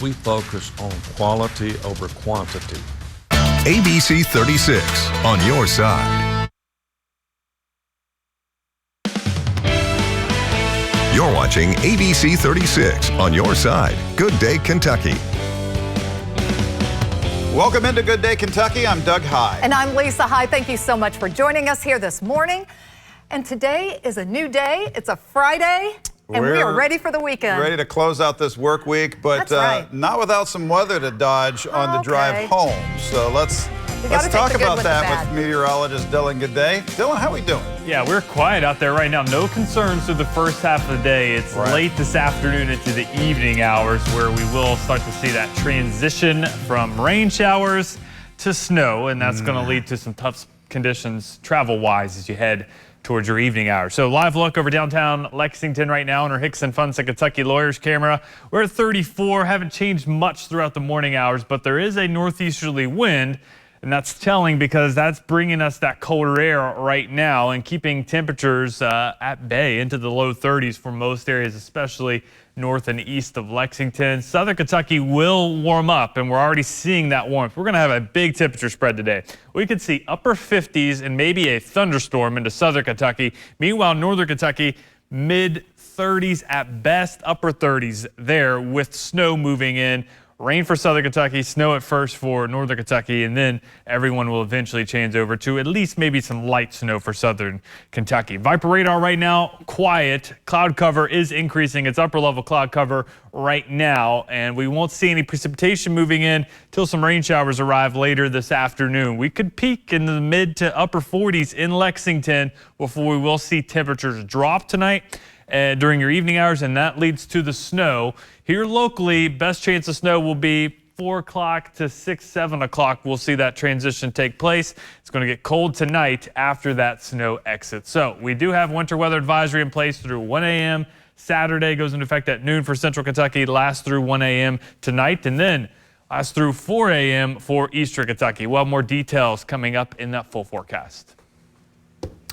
We focus on quality over quantity. ABC 36 on your side. You're watching ABC 36 on your side. Good Day Kentucky. Welcome into Good Day Kentucky. I'm Doug High. And I'm Lisa High. Thank you so much for joining us here this morning. And today is a new day. It's a Friday. And we are ready for the weekend. Ready to close out this work week, but not without some weather to dodge on the drive home. So let's talk about that with meteorologist Dylan. Good day. Dylan, how are we doing? Yeah, we're quiet out there right now. No concerns through the first half of the day. It's late this afternoon into the evening hours where we will start to see that transition from rain showers to snow, and that's going to lead to some tough conditions travel-wise as you head towards your evening hours. So live look over downtown Lexington right now on our Hickson Funson Kentucky Lawyers camera. We're at 34, haven't changed much throughout the morning hours, but there is a northeasterly wind, and that's telling because that's bringing us that colder air right now and keeping temperatures at bay into the low 30s for most areas, especially north and east of Lexington. Southern Kentucky will warm up, and we're already seeing that warmth. We're going to have a big temperature spread today. We could see upper 50s and maybe a thunderstorm into Southern Kentucky. Meanwhile, Northern Kentucky, mid 30s at best, upper 30s there with snow moving in. Rain for Southern Kentucky, snow at first for Northern Kentucky, and then everyone will eventually change over to at least maybe some light snow for Southern Kentucky. Viper radar right now, quiet. Cloud cover is increasing. It's upper level cloud cover right now, and we won't see any precipitation moving in till some rain showers arrive later this afternoon. We could peak in the mid to upper 40s in Lexington before we will see temperatures drop tonight during your evening hours, and that leads to the snow. Here locally, best chance of snow will be 4 o'clock to 6, 7 o'clock. We'll see that transition take place. It's going to get cold tonight after that snow exits. So we do have winter weather advisory in place through 1 a.m. Saturday goes into effect at noon for Central Kentucky, lasts through 1 a.m. tonight, and then lasts through 4 a.m. for Eastern Kentucky. We'll have more details coming up in that full forecast.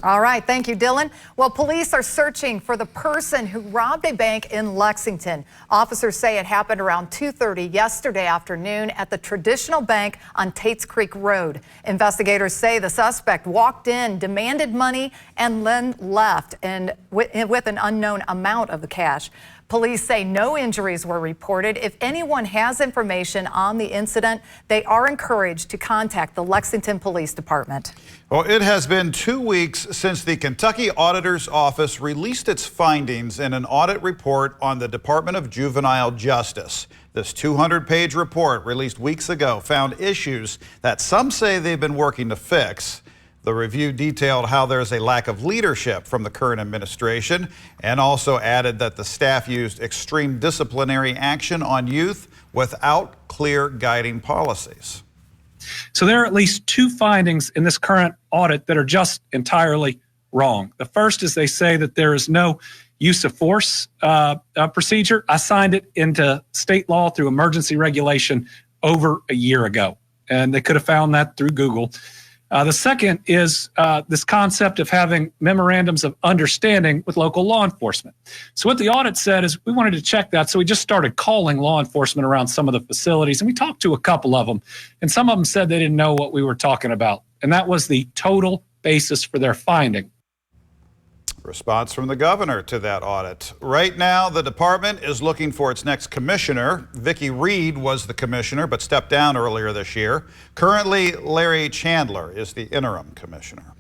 All right, thank you, Dylan. Well, police are searching for the person who robbed a bank in Lexington. Officers say it happened around 2:30 yesterday afternoon at the Traditional Bank on Tates Creek Road. Investigators say the suspect walked in, demanded money, and then left and with an unknown amount of the cash. Police say no injuries were reported. If anyone has information on the incident, they are encouraged to contact the Lexington Police Department. Well, it has been 2 weeks since the Kentucky Auditor's Office released its findings in an audit report on the Department of Juvenile Justice. This 200-page report released weeks ago found issues that some say they've been working to fix. The review detailed how there's a lack of leadership from the current administration and also added that the staff used extreme disciplinary action on youth without clear guiding policies. So there are at least 2 findings in this current audit that are just entirely wrong. The first is they say that there is no use of force procedure. I signed it into state law through emergency regulation over a year ago, and they could have found that through Google. The second is this concept of having memorandums of understanding with local law enforcement. So what the audit said is we wanted to check that, so we just started calling law enforcement around some of the facilities, and we talked to a couple of them, and some of them said they didn't know what we were talking about, and that was the total basis for their finding. Response from the governor to that audit. Right now, the department is looking for its next commissioner. Vicki Reed was the commissioner, but stepped down earlier this year. Currently, Larry Chandler is the interim commissioner.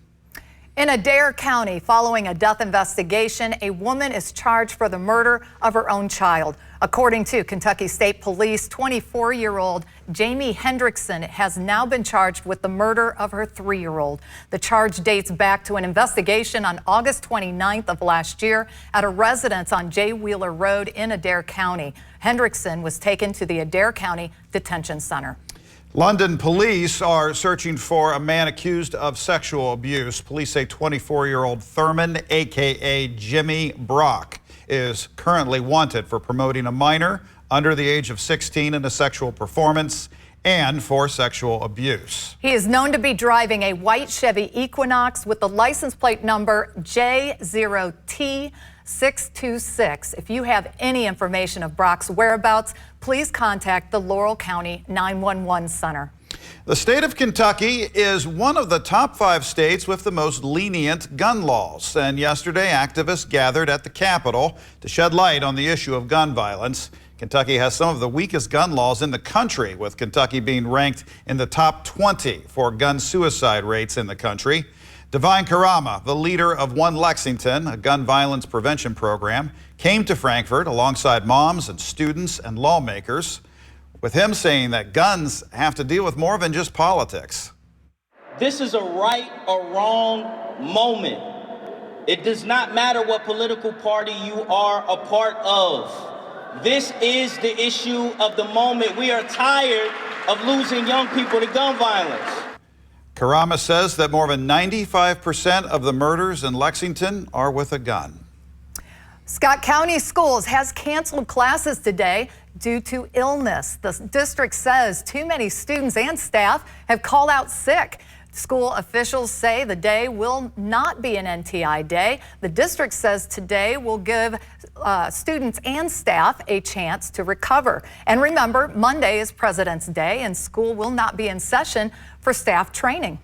In Adair County, following a death investigation, a woman is charged for the murder of her own child. According to Kentucky State Police, 24-year-old Jamie Hendrickson has now been charged with the murder of her 3-year-old. The charge dates back to an investigation on August 29th of last year at a residence on J. Wheeler Road in Adair County. Hendrickson was taken to the Adair County Detention Center. London police are searching for a man accused of sexual abuse. Police say 24-year-old Thurman, a.k.a. Jimmy Brock, is currently wanted for promoting a minor under the age of 16 in a sexual performance and for sexual abuse. He is known to be driving a white Chevy Equinox with the license plate number J0T 626. If you have any information of Brock's whereabouts, please contact the Laurel County 911 Center. The state of Kentucky is one of the top 5 states with the most lenient gun laws. And yesterday, activists gathered at the Capitol to shed light on the issue of gun violence. Kentucky has some of the weakest gun laws in the country, with Kentucky being ranked in the top 20 for gun suicide rates in the country. Divine Karama, the leader of One Lexington, a gun violence prevention program, came to Frankfort alongside moms and students and lawmakers, with him saying that guns have to deal with more than just politics. This is a right or wrong moment. It does not matter what political party you are a part of. This is the issue of the moment. We are tired of losing young people to gun violence. Karama says that more than 95% of the murders in Lexington are with a gun. Scott County Schools has canceled classes today due to illness. The district says too many students and staff have called out sick. School officials say the day will not be an NTI day. The district says today will give students and staff a chance to recover. And remember, Monday is President's Day and school will not be in session for staff training.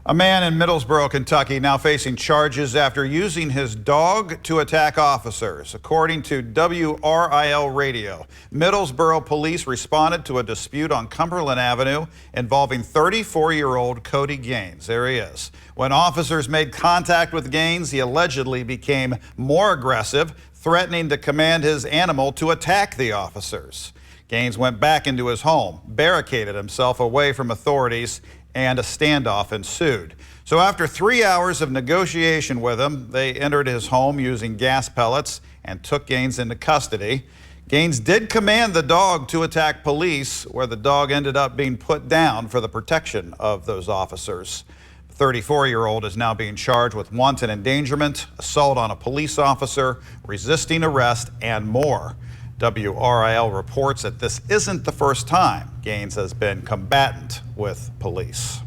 A man in Middlesboro, Kentucky, now facing charges after using his dog to attack officers. According to WRIL Radio, Middlesboro police responded to a dispute on Cumberland Avenue involving 34-year-old Cody Gaines. There he is. When officers made contact with Gaines, he allegedly became more aggressive, threatening to command his animal to attack the officers. Gaines went back into his home, barricaded himself away from authorities, and a standoff ensued. So after 3 hours of negotiation with him, they entered his home using gas pellets and took Gaines into custody. Gaines did command the dog to attack police, where the dog ended up being put down for the protection of those officers. The 34-year-old is now being charged with wanton endangerment, assault on a police officer, resisting arrest, and more. WRIL reports that this isn't the first time Gaines has been combatant with police.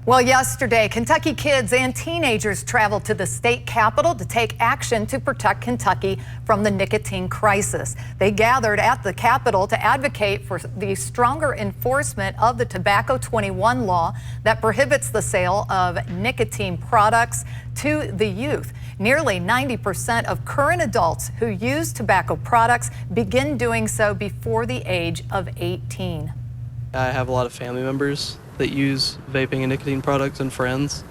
Well, yesterday, Kentucky kids and teenagers traveled to the state capitol to take action to protect Kentucky from the nicotine crisis. They gathered at the Capitol to advocate for the stronger enforcement of the Tobacco 21 law that prohibits the sale of nicotine products to the youth. Nearly 90% of current adults who use tobacco products begin doing so before the age of 18. I have a lot of family members that use vaping and nicotine products and friends,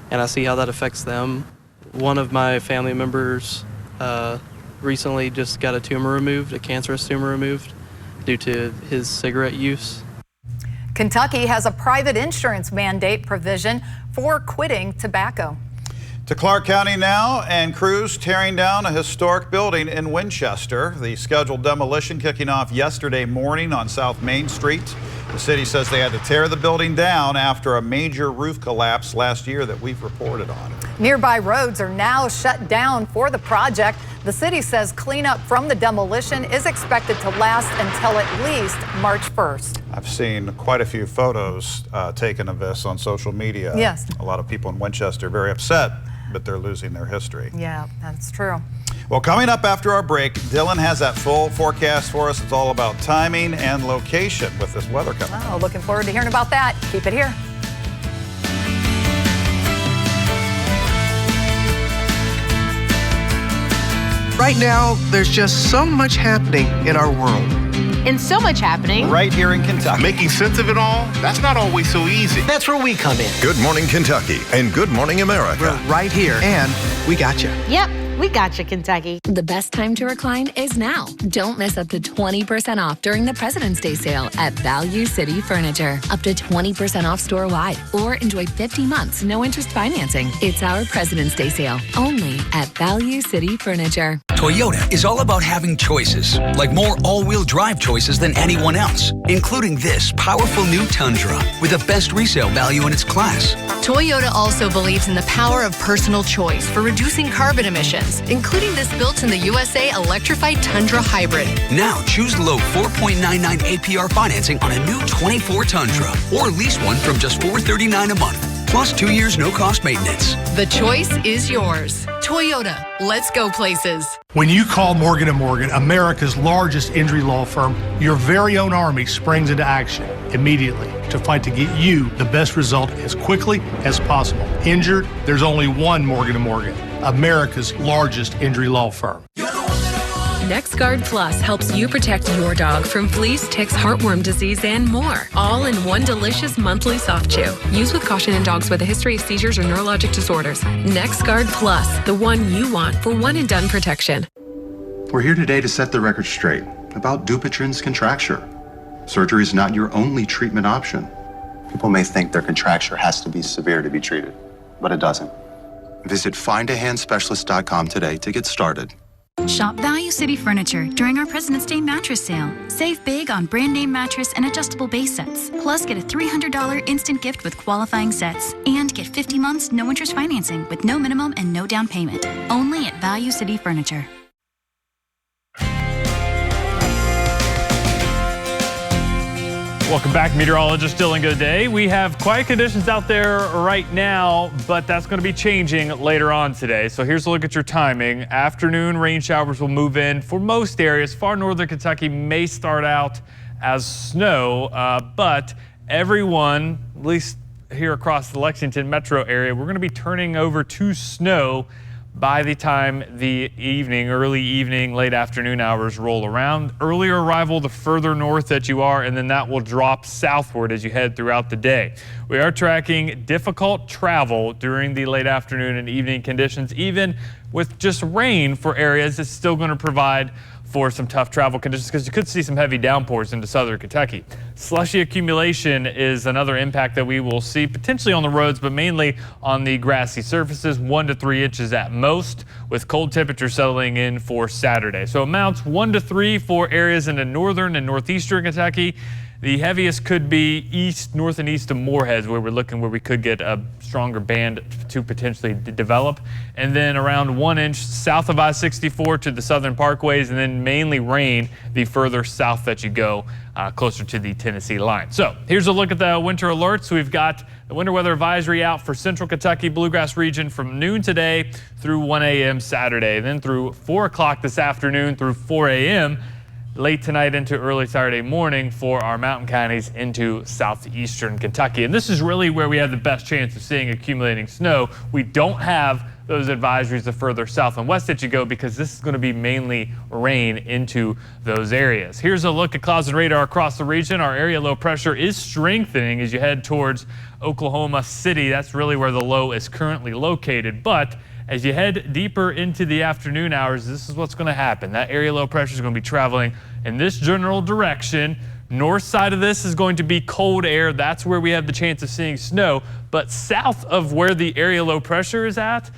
and I see how that affects them. One of my family members recently just got a tumor removed, a cancerous tumor removed, due to his cigarette use. Kentucky has a private insurance mandate provision for quitting tobacco. To Clark County now, and crews tearing down a historic building in Winchester. The scheduled demolition kicking off yesterday morning on South Main Street. The city says they had to tear the building down after a major roof collapse last year that we've reported on. Nearby roads are now shut down for the project. The city says cleanup from the demolition is expected to last until at least March 1st. I've seen quite a few photos taken of this on social media. Yes. A lot of people in Winchester very upset that they're losing their history. Yeah, that's true. Well, coming up after our break, Dylan has that full forecast for us. It's all about timing and location with this weather coming. Oh, looking forward to hearing about that. Keep it here. Right now, there's just so much happening in our world. And so much happening right here in Kentucky. Making sense of it all, that's not always so easy. That's where we come in. Good Morning Kentucky and Good Morning America. We're right here, and we got you. Yep, we got you, Kentucky. The best time to recline is now. Don't miss up to 20% off during the President's Day sale at Value City Furniture. Up to 20% off store-wide, or enjoy 50 months no interest financing. It's our President's Day sale only at Value City Furniture. Toyota is all about having choices, like more all-wheel drive choices than anyone else, including this powerful new Tundra with the best resale value in its class. Toyota also believes in the power of personal choice for reducing carbon emissions, including this built-in-the-USA electrified Tundra Hybrid. Now choose low 4.99 APR financing on a new 24 Tundra, or lease one from just $439 a month. plus 2 years no-cost maintenance. The choice is yours. Toyota, let's go places. When you call Morgan & Morgan, America's largest injury law firm, your very own army springs into action immediately to fight to get you the best result as quickly as possible. Injured, there's only one Morgan & Morgan, America's largest injury law firm. NexGard Plus helps you protect your dog from fleas, ticks, heartworm disease, and more. All in one delicious monthly soft chew. Use with caution in dogs with a history of seizures or neurologic disorders. NexGard Plus, the one you want for one and done protection. We're here today to set the record straight about Dupuytren's contracture. Surgery is not your only treatment option. People may think their contracture has to be severe to be treated, but it doesn't. Visit findahandspecialist.com today to get started. Shop Value City Furniture during our President's Day mattress sale. Save big on brand name mattress and adjustable base sets. Plus, get a $300 instant gift with qualifying sets. And get 50 months no interest financing with no minimum and no down payment. Only at Value City Furniture. Welcome back, meteorologist Dylan Goday. We have quiet conditions out there right now, but that's going to be changing later on today. So here's a look at your timing. Afternoon rain showers will move in for most areas. Far northern Kentucky may start out as snow, but everyone, at least here across the Lexington metro area, we're going to be turning over to snow by the time the early evening, late afternoon hours roll around. Earlier arrival the further north that you are, and then that will drop southward as you head throughout the day. We are tracking difficult travel during the late afternoon and evening conditions. Even with just rain for areas, it's still going to provide for some tough travel conditions because you could see some heavy downpours into southern Kentucky. Slushy accumulation is another impact that we will see potentially on the roads, but mainly on the grassy surfaces, 1 to 3 inches at most, with cold temperatures settling in for Saturday. So amounts 1 to 3 for areas in the northern and northeastern Kentucky. The heaviest could be north and east of Moorhead, where we could get a stronger band to potentially develop. And then around 1 inch south of I-64 to the southern parkways, and then mainly rain the further south that you go, closer to the Tennessee line. So here's a look at the winter alerts. We've got the winter weather advisory out for central Kentucky, Bluegrass region from noon today through 1 a.m. Saturday, then through 4 o'clock this afternoon through 4 a.m. late tonight into early Saturday morning for our mountain counties into southeastern Kentucky. And this is really where we have the best chance of seeing accumulating snow. We don't have those advisories the further south and west that you go because this is going to be mainly rain into those areas. Here's a look at clouds and radar across the region. Our area low pressure is strengthening as you head towards Oklahoma City. That's really where the low is currently located. But as you head deeper into the afternoon hours, this is what's going to happen. That area low pressure is going to be traveling in this general direction. North side of this is going to be cold air. That's where we have the chance of seeing snow. But south of where the area low pressure is at,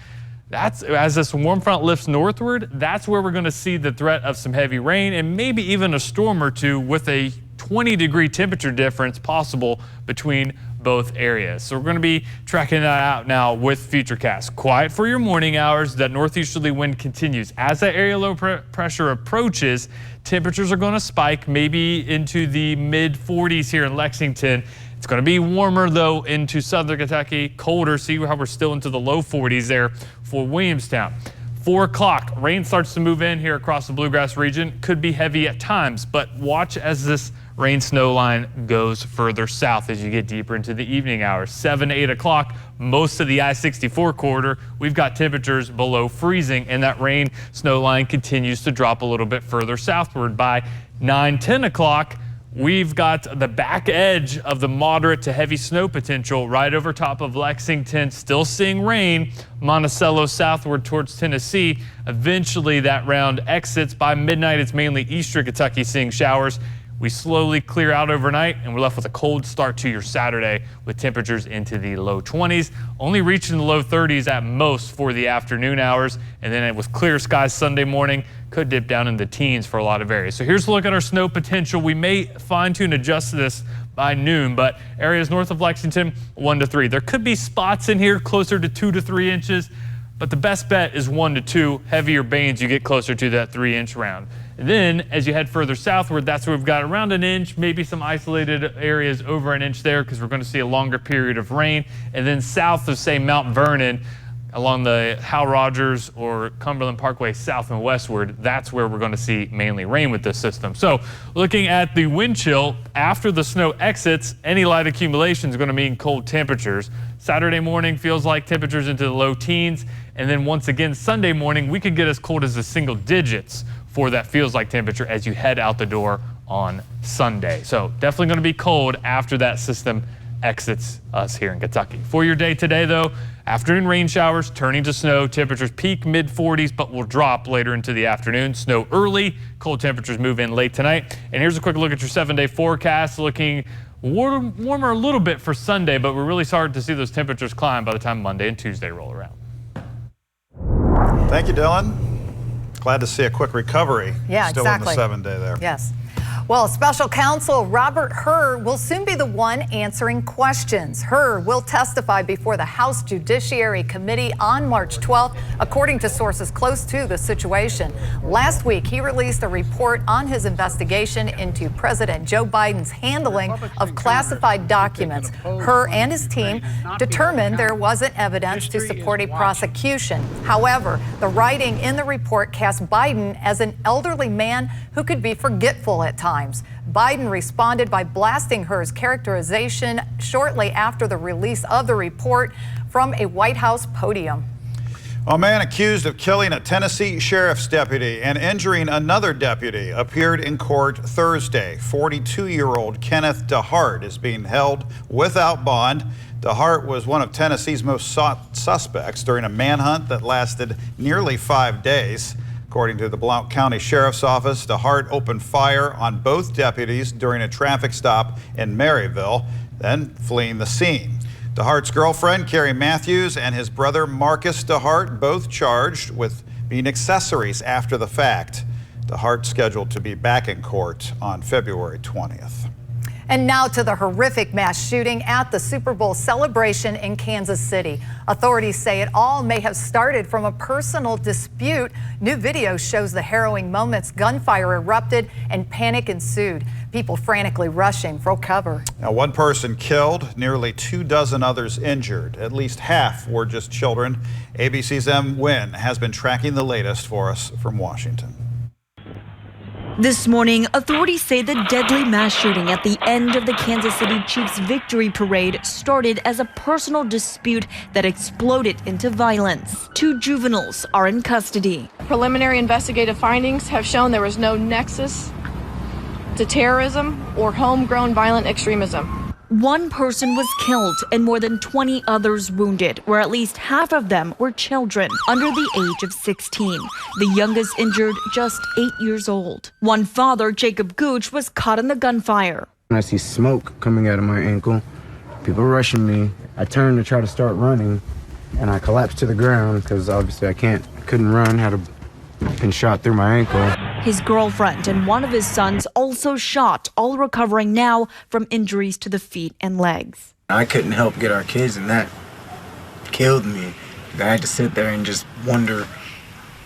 as this warm front lifts northward, that's where we're going to see the threat of some heavy rain and maybe even a storm or two with a 20-degree temperature difference possible between both areas. So we're going to be tracking that out now with Futurecast. Quiet for your morning hours. That northeasterly wind continues. As that area low pressure approaches, temperatures are going to spike maybe into the mid-40s here in Lexington. It's going to be warmer, though, into southern Kentucky, colder. See how we're still into the low 40s there for Williamstown. 4 o'clock, rain starts to move in here across the Bluegrass region. Could be heavy at times, but watch as this rain snow line goes further south as you get deeper into the evening hours. 7, 8 o'clock, most of the I-64 corridor, we've got temperatures below freezing, and that rain snow line continues to drop a little bit further southward. By 9, 10 o'clock, we've got the back edge of the moderate to heavy snow potential right over top of Lexington. Still seeing rain. Monticello southward towards Tennessee. Eventually that round exits. By midnight, it's mainly eastern Kentucky seeing showers. We slowly clear out overnight, and we're left with a cold start to your Saturday with temperatures into the low 20s, only reaching the low 30s at most for the afternoon hours. And then with clear skies Sunday morning, could dip down in the teens for a lot of areas. So here's a look at our snow potential. We may fine-tune adjust this by noon, but areas north of Lexington, 1 to 3. There could be spots in here closer to 2 to 3 inches, but the best bet is 1 to 2. Heavier bands, you get closer to that 3-inch round. And then as you head further southward, that's where we've got around an inch, maybe some isolated areas over an inch there because we're going to see a longer period of rain. And then south of, say, Mount Vernon, along the Hal Rogers or Cumberland Parkway south and westward, that's where we're going to see mainly rain with this system. So looking at the wind chill, after the snow exits, any light accumulation is going to mean cold temperatures. Saturday morning feels like temperatures into the low teens. And then once again, Sunday morning, we could get as cold as the single digits for that feels like temperature as you head out the door on Sunday. So definitely going to be cold after that system exits us here in Kentucky. For your day today, though, afternoon rain showers turning to snow. Temperatures peak mid-40s, but will drop later into the afternoon. Snow early. Cold temperatures move in late tonight. And here's a quick look at your 7-day forecast. Looking warmer a little bit for Sunday, but we're really starting to see those temperatures climb by the time Monday and Tuesday roll around. Thank you, Dylan. Glad to see a quick recovery. Yeah, still exactly. in the 7-day there. Yes. Well, special counsel Robert Hur will soon be the one answering questions. Hur will testify before the House Judiciary Committee on March 12th, according to sources close to the situation. Last week, he released a report on his investigation into President Joe Biden's handling of classified documents. Hur and his team determined there wasn't evidence to support a prosecution. However, the writing in the report cast Biden as an elderly man who could be forgetful at times. Biden responded by blasting Hur's characterization shortly after the release of the report from a White House podium. A man accused of killing a Tennessee sheriff's deputy and injuring another deputy appeared in court Thursday. 42-year-old Kenneth DeHart is being held without bond. DeHart was one of Tennessee's most sought suspects during a manhunt that lasted nearly 5 days. According to the Blount County Sheriff's Office, DeHart opened fire on both deputies during a traffic stop in Maryville, then fleeing the scene. DeHart's girlfriend, Carrie Matthews, and his brother, Marcus DeHart, both charged with being accessories after the fact. DeHart scheduled to be back in court on February 20th. And now to the horrific mass shooting at the Super Bowl celebration in Kansas City. Authorities say it all may have started from a personal dispute. New video shows the harrowing moments. Gunfire erupted and panic ensued. People frantically rushing for cover. Now, one person killed, nearly 24 others injured. At least half were just children. ABC's M. Nguyen has been tracking the latest for us from Washington. This morning, authorities say the deadly mass shooting at the end of the Kansas City Chiefs victory parade started as a personal dispute that exploded into violence. 2 juveniles are in custody. Preliminary investigative findings have shown there was no nexus to terrorism or homegrown violent extremism. 1 person was killed and more than 20 others wounded, where at least half of them were children under the age of 16. The youngest injured just 8 years old. One father, Jacob Gooch, was caught in the gunfire. I see smoke coming out of my ankle, people rushing me. I turned to try to start running, and I collapsed to the ground because obviously I couldn't run, had been shot through my ankle. His girlfriend and one of his sons also shot, all recovering now from injuries to the feet and legs. I couldn't help get our kids, and that killed me. I had to sit there and just wonder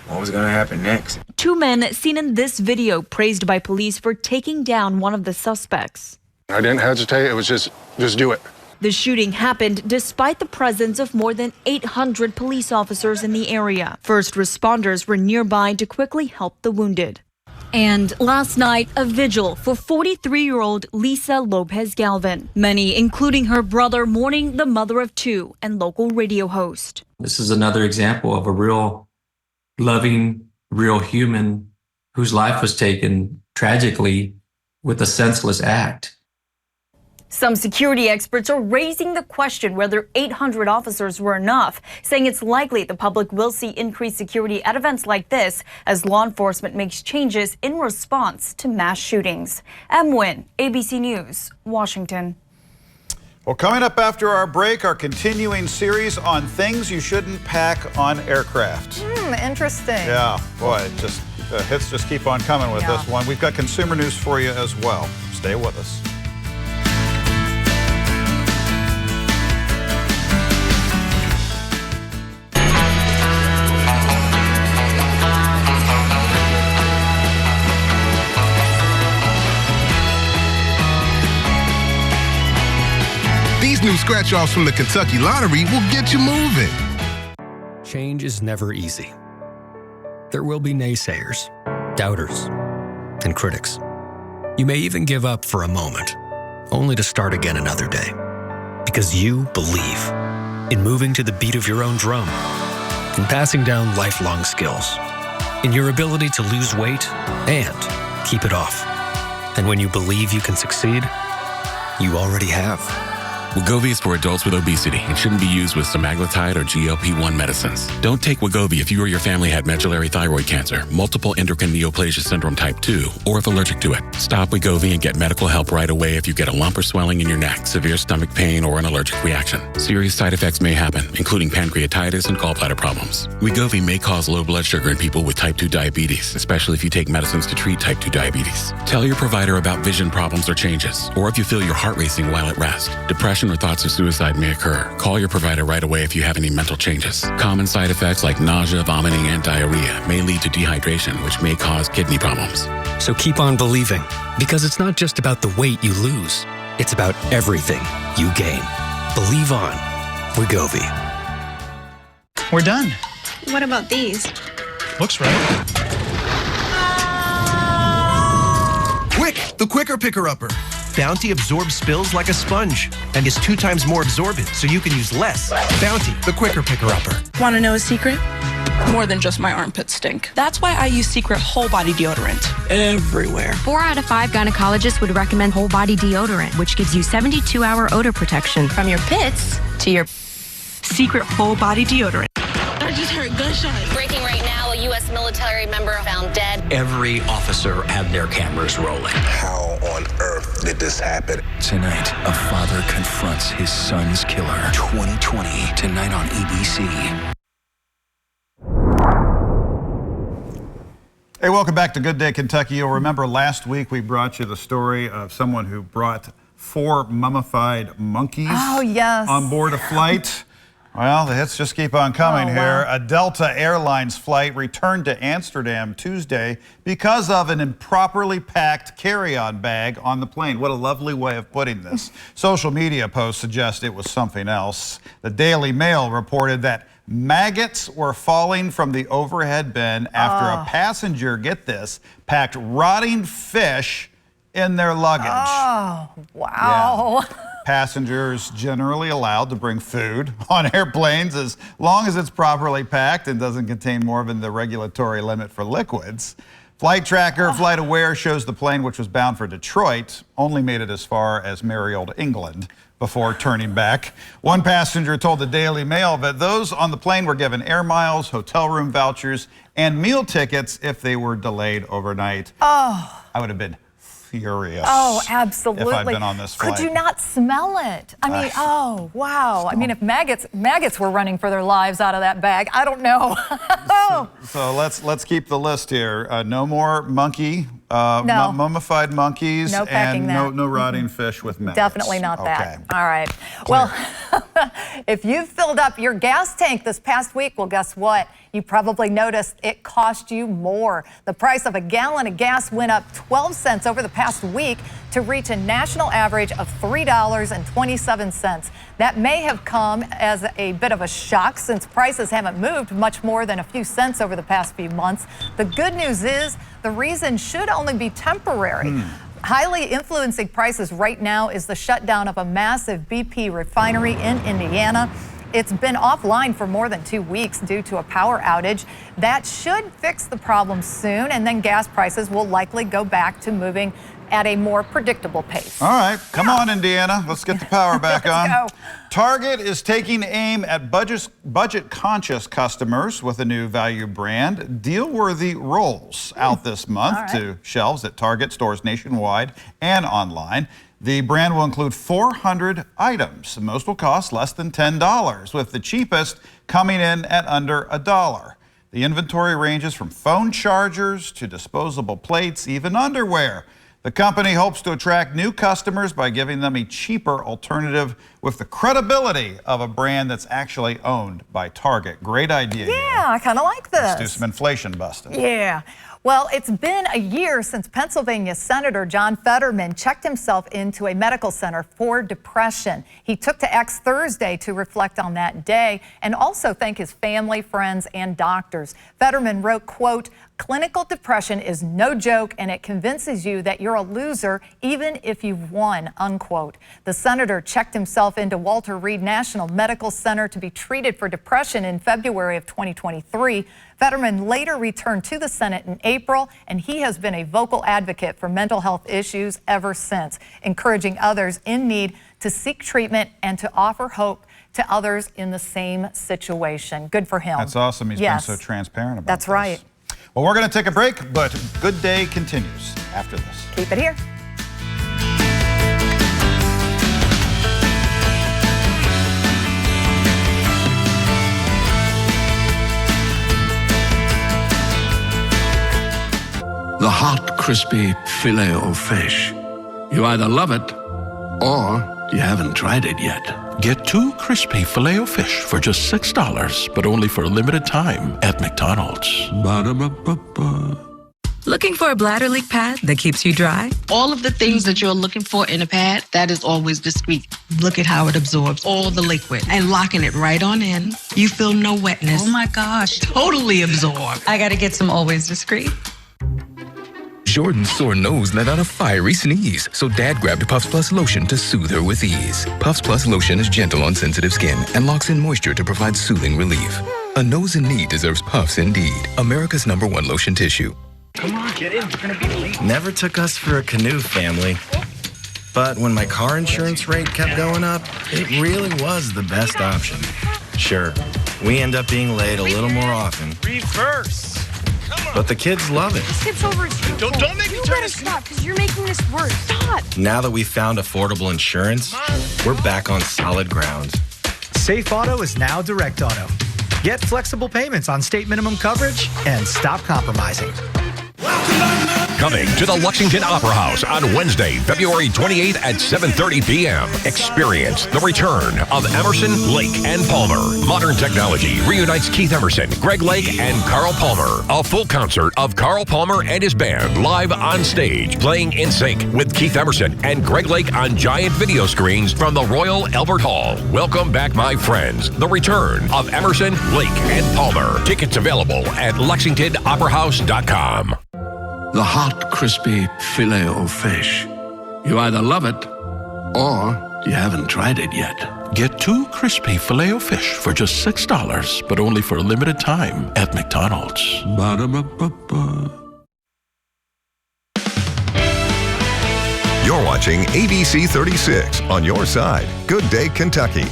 what was going to happen next. 2 men seen in this video praised by police for taking down one of the suspects. I didn't hesitate. It was just do it. The shooting happened despite the presence of more than 800 police officers in the area. First responders were nearby to quickly help the wounded. And last night, a vigil for 43-year-old Lisa Lopez Galvin. Many, including her brother, mourning the mother of 2 and local radio host. This is another example of a real loving, real human whose life was taken tragically with a senseless act. Some security experts are raising the question whether 800 officers were enough, saying it's likely the public will see increased security at events like this as law enforcement makes changes in response to mass shootings. M. Nguyen, ABC News, Washington. Well, coming up after our break, our continuing series on things you shouldn't pack on aircraft. Interesting. Yeah, boy, the hits just keep on coming with this one. We've got consumer news for you as well. Stay with us. These new scratch-offs from the Kentucky Lottery will get you moving. Change is never easy. There will be naysayers, doubters, and critics. You may even give up for a moment, only to start again another day. Because you believe in moving to the beat of your own drum, in passing down lifelong skills, in your ability to lose weight and keep it off. And when you believe you can succeed, you already have. Wegovy is for adults with obesity and shouldn't be used with semaglutide or GLP-1 medicines. Don't take Wegovy if you or your family had medullary thyroid cancer, multiple endocrine neoplasia syndrome type 2, or if allergic to it. Stop Wegovy and get medical help right away if you get a lump or swelling in your neck, severe stomach pain, or an allergic reaction. Serious side effects may happen, including pancreatitis and gallbladder problems. Wegovy may cause low blood sugar in people with type 2 diabetes, especially if you take medicines to treat type 2 diabetes. Tell your provider about vision problems or changes, or if you feel your heart racing while at rest. Depression or thoughts of suicide may occur. Call your provider right away if you have any mental changes. Common side effects like nausea, vomiting, and diarrhea may lead to dehydration, which may cause kidney problems. So keep on believing, because it's not just about the weight you lose. It's about everything you gain. Believe on. Wegovy. We're done. What about these? Looks right. Quick, the quicker picker-upper. Bounty absorbs spills like a sponge and is 2 times more absorbent, so you can use less. Bounty, the quicker picker-upper. Want to know a secret? More than just my armpits stink. That's why I use Secret Whole Body Deodorant everywhere. 4 out of 5 gynecologists would recommend Whole Body Deodorant, which gives you 72-hour odor protection from your pits to your Secret Whole Body Deodorant. I just heard gunshots. Breaking right now, a U.S. military member found dead. Every officer had their cameras rolling. How on earth did this happen? Tonight, a father confronts his son's killer. 2020, tonight on ABC. Hey, welcome back to Good Day Kentucky. You'll remember last week we brought you the story of someone who brought 4 mummified monkeys on board a flight. Well, the hits just keep on coming here. A Delta Airlines flight returned to Amsterdam Tuesday because of an improperly packed carry-on bag on the plane. What a lovely way of putting this. Social media posts suggest it was something else. The Daily Mail reported that maggots were falling from the overhead bin after a passenger, get this, packed rotting fish in their luggage. Oh, wow. Yeah. Passengers generally allowed to bring food on airplanes as long as it's properly packed and doesn't contain more than the regulatory limit for liquids. Flight Tracker FlightAware shows the plane, which was bound for Detroit, only made it as far as merry old England before turning back. One passenger told the Daily Mail that those on the plane were given air miles, hotel room vouchers, and meal tickets if they were delayed overnight. Oh. I would have been furious. Oh, absolutely. If I'd been on this flight. Could you not smell it? I mean, oh, wow. I mean, if maggots were running for their lives out of that bag, I don't know. So let's keep the list here. No more mummified monkeys, no packing and no rotting fish with maggots. Definitely not that. All right. Well, if you've filled up your gas tank this past week, well, guess what? You probably noticed it cost you more. The price of a gallon of gas went up 12 cents over the past week to reach a national average of $3.27. That may have come as a bit of a shock since prices haven't moved much more than a few cents over the past few months. The good news is the reason should only be temporary. Highly influencing prices right now is the shutdown of a massive BP refinery in Indiana. It's been offline for more than 2 weeks due to a power outage. That should fix the problem soon, and then gas prices will likely go back to moving at a more predictable pace. All right, come on, Indiana. Let's get the power back on. Go. Target is taking aim at budget-conscious customers with a new value brand. Deal-worthy rolls out this month to shelves at Target stores nationwide and online. The brand will include 400 items. Most will cost less than $10, with the cheapest coming in at under $1. The inventory ranges from phone chargers to disposable plates, even underwear. The company hopes to attract new customers by giving them a cheaper alternative with the credibility of a brand that's actually owned by Target. Great idea. Yeah, I kind of like this. Let's do some inflation busting. Yeah. Well, it's been a year since Pennsylvania Senator John Fetterman checked himself into a medical center for depression. He took to X Thursday to reflect on that day and also thank his family, friends, and doctors. Fetterman wrote, quote, "Clinical depression is no joke, and it convinces you that you're a loser even if you've won," unquote. The senator checked himself into Walter Reed National Medical Center to be treated for depression in February of 2023. Fetterman later returned to the Senate in April, and he has been a vocal advocate for mental health issues ever since, encouraging others in need to seek treatment and to offer hope to others in the same situation. Good for him. That's awesome. He's been so transparent about That's this. right. Well, we're going to take a break, but Good Day continues after this. Keep it here. The hot, crispy filet of fish. You either love it or you haven't tried it yet. Get 2 crispy Filet-O-Fish for just $6, but only for a limited time at McDonald's. Ba-da-ba-ba-ba. Looking for a bladder leak pad that keeps you dry? All of the things that you're looking for in a pad, that is Always Discreet. Look at how it absorbs all the liquid and locking it right on in. You feel no wetness. Oh my gosh. Totally absorbed. I gotta get some Always Discreet. Jordan's sore nose let out a fiery sneeze, so Dad grabbed Puffs Plus lotion to soothe her with ease. Puffs Plus lotion is gentle on sensitive skin and locks in moisture to provide soothing relief. A nose in need deserves Puffs indeed. America's #1 lotion tissue. Come on, get in. We're gonna be late. Never took us for a canoe family. But when my car insurance rate kept going up, it really was the best option. Sure, we end up being late a little more often. Reverse. But the kids love it. This gets over. Don't make me turn this. Stop, because you're making this worse. Stop. Now that we found affordable insurance, we're back on solid ground. Safe Auto is now Direct Auto. Get flexible payments on state minimum coverage and stop compromising. Coming to the Lexington Opera House on Wednesday, February 28th at 7:30 p.m. Experience the return of Emerson, Lake, and Palmer. Modern technology reunites Keith Emerson, Greg Lake, and Carl Palmer. A full concert of Carl Palmer and his band live on stage, playing in sync with Keith Emerson and Greg Lake on giant video screens from the Royal Albert Hall. Welcome back, my friends. The return of Emerson, Lake, and Palmer. Tickets available at LexingtonOperaHouse.com. The hot, crispy filet of fish. You either love it or you haven't tried it yet. Get 2 crispy Filet-O-Fish for just $6, but only for a limited time at McDonald's. Ba-da-ba-ba-ba. You're watching ABC 36 on your side. Good Day Kentucky.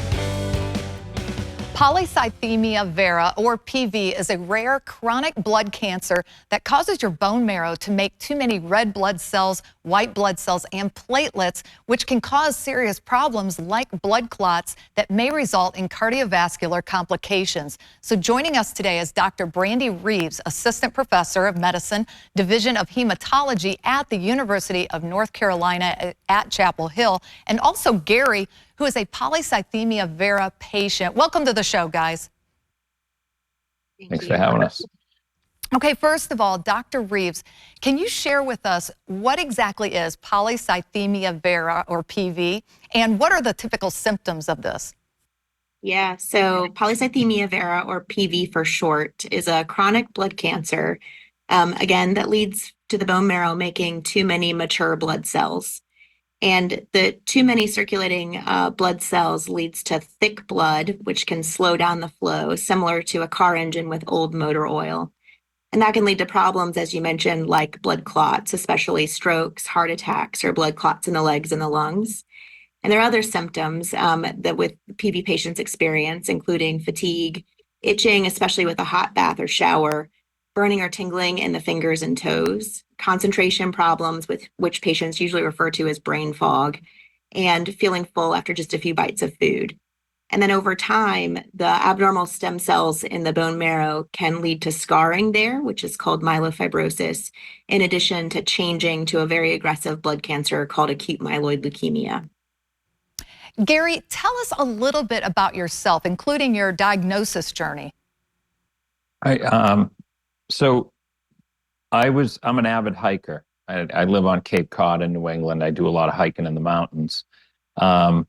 Polycythemia vera, or PV, is a rare chronic blood cancer that causes your bone marrow to make too many red blood cells, white blood cells, and platelets, which can cause serious problems like blood clots that may result in cardiovascular complications. So joining us today is Dr. Brandy Reeves, Assistant Professor of Medicine, Division of Hematology at the University of North Carolina at Chapel Hill, and also Gary, who is a polycythemia vera patient. Welcome to the show, guys. Thanks for having us. Okay, first of all, Dr. Reeves, can you share with us what exactly is polycythemia vera, or PV, and what are the typical symptoms of this? Yeah, so polycythemia vera, or PV for short, is a chronic blood cancer, again, that leads to the bone marrow making too many mature blood cells. And the too many circulating blood cells leads to thick blood, which can slow down the flow, similar to a car engine with old motor oil. And that can lead to problems, as you mentioned, like blood clots, especially strokes, heart attacks, or blood clots in the legs and the lungs. And there are other symptoms that with PV patients experience, including fatigue, itching, especially with a hot bath or shower, burning or tingling in the fingers and toes, concentration problems, with which patients usually refer to as brain fog, and feeling full after just a few bites of food. And then over time, the abnormal stem cells in the bone marrow can lead to scarring there, which is called myelofibrosis, in addition to changing to a very aggressive blood cancer called acute myeloid leukemia. Gary, tell us a little bit about yourself, including your diagnosis journey. So I'm an avid hiker. I live on Cape Cod in New England. I do a lot of hiking in the mountains. And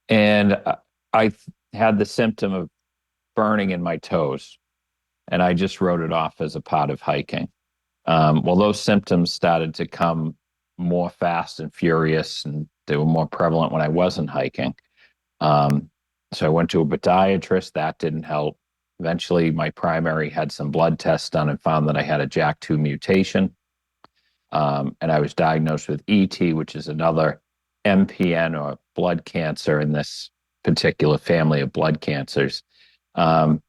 I had the symptom of burning in my toes, and I just wrote it off as a part of hiking. Well, those symptoms started to come more fast and furious, and they were more prevalent when I wasn't hiking. So I went to a podiatrist. That didn't help. Eventually, my primary had some blood tests done and found that I had a JAK2 mutation. And I was diagnosed with ET, which is another MPN or blood cancer in this particular family of blood cancers. I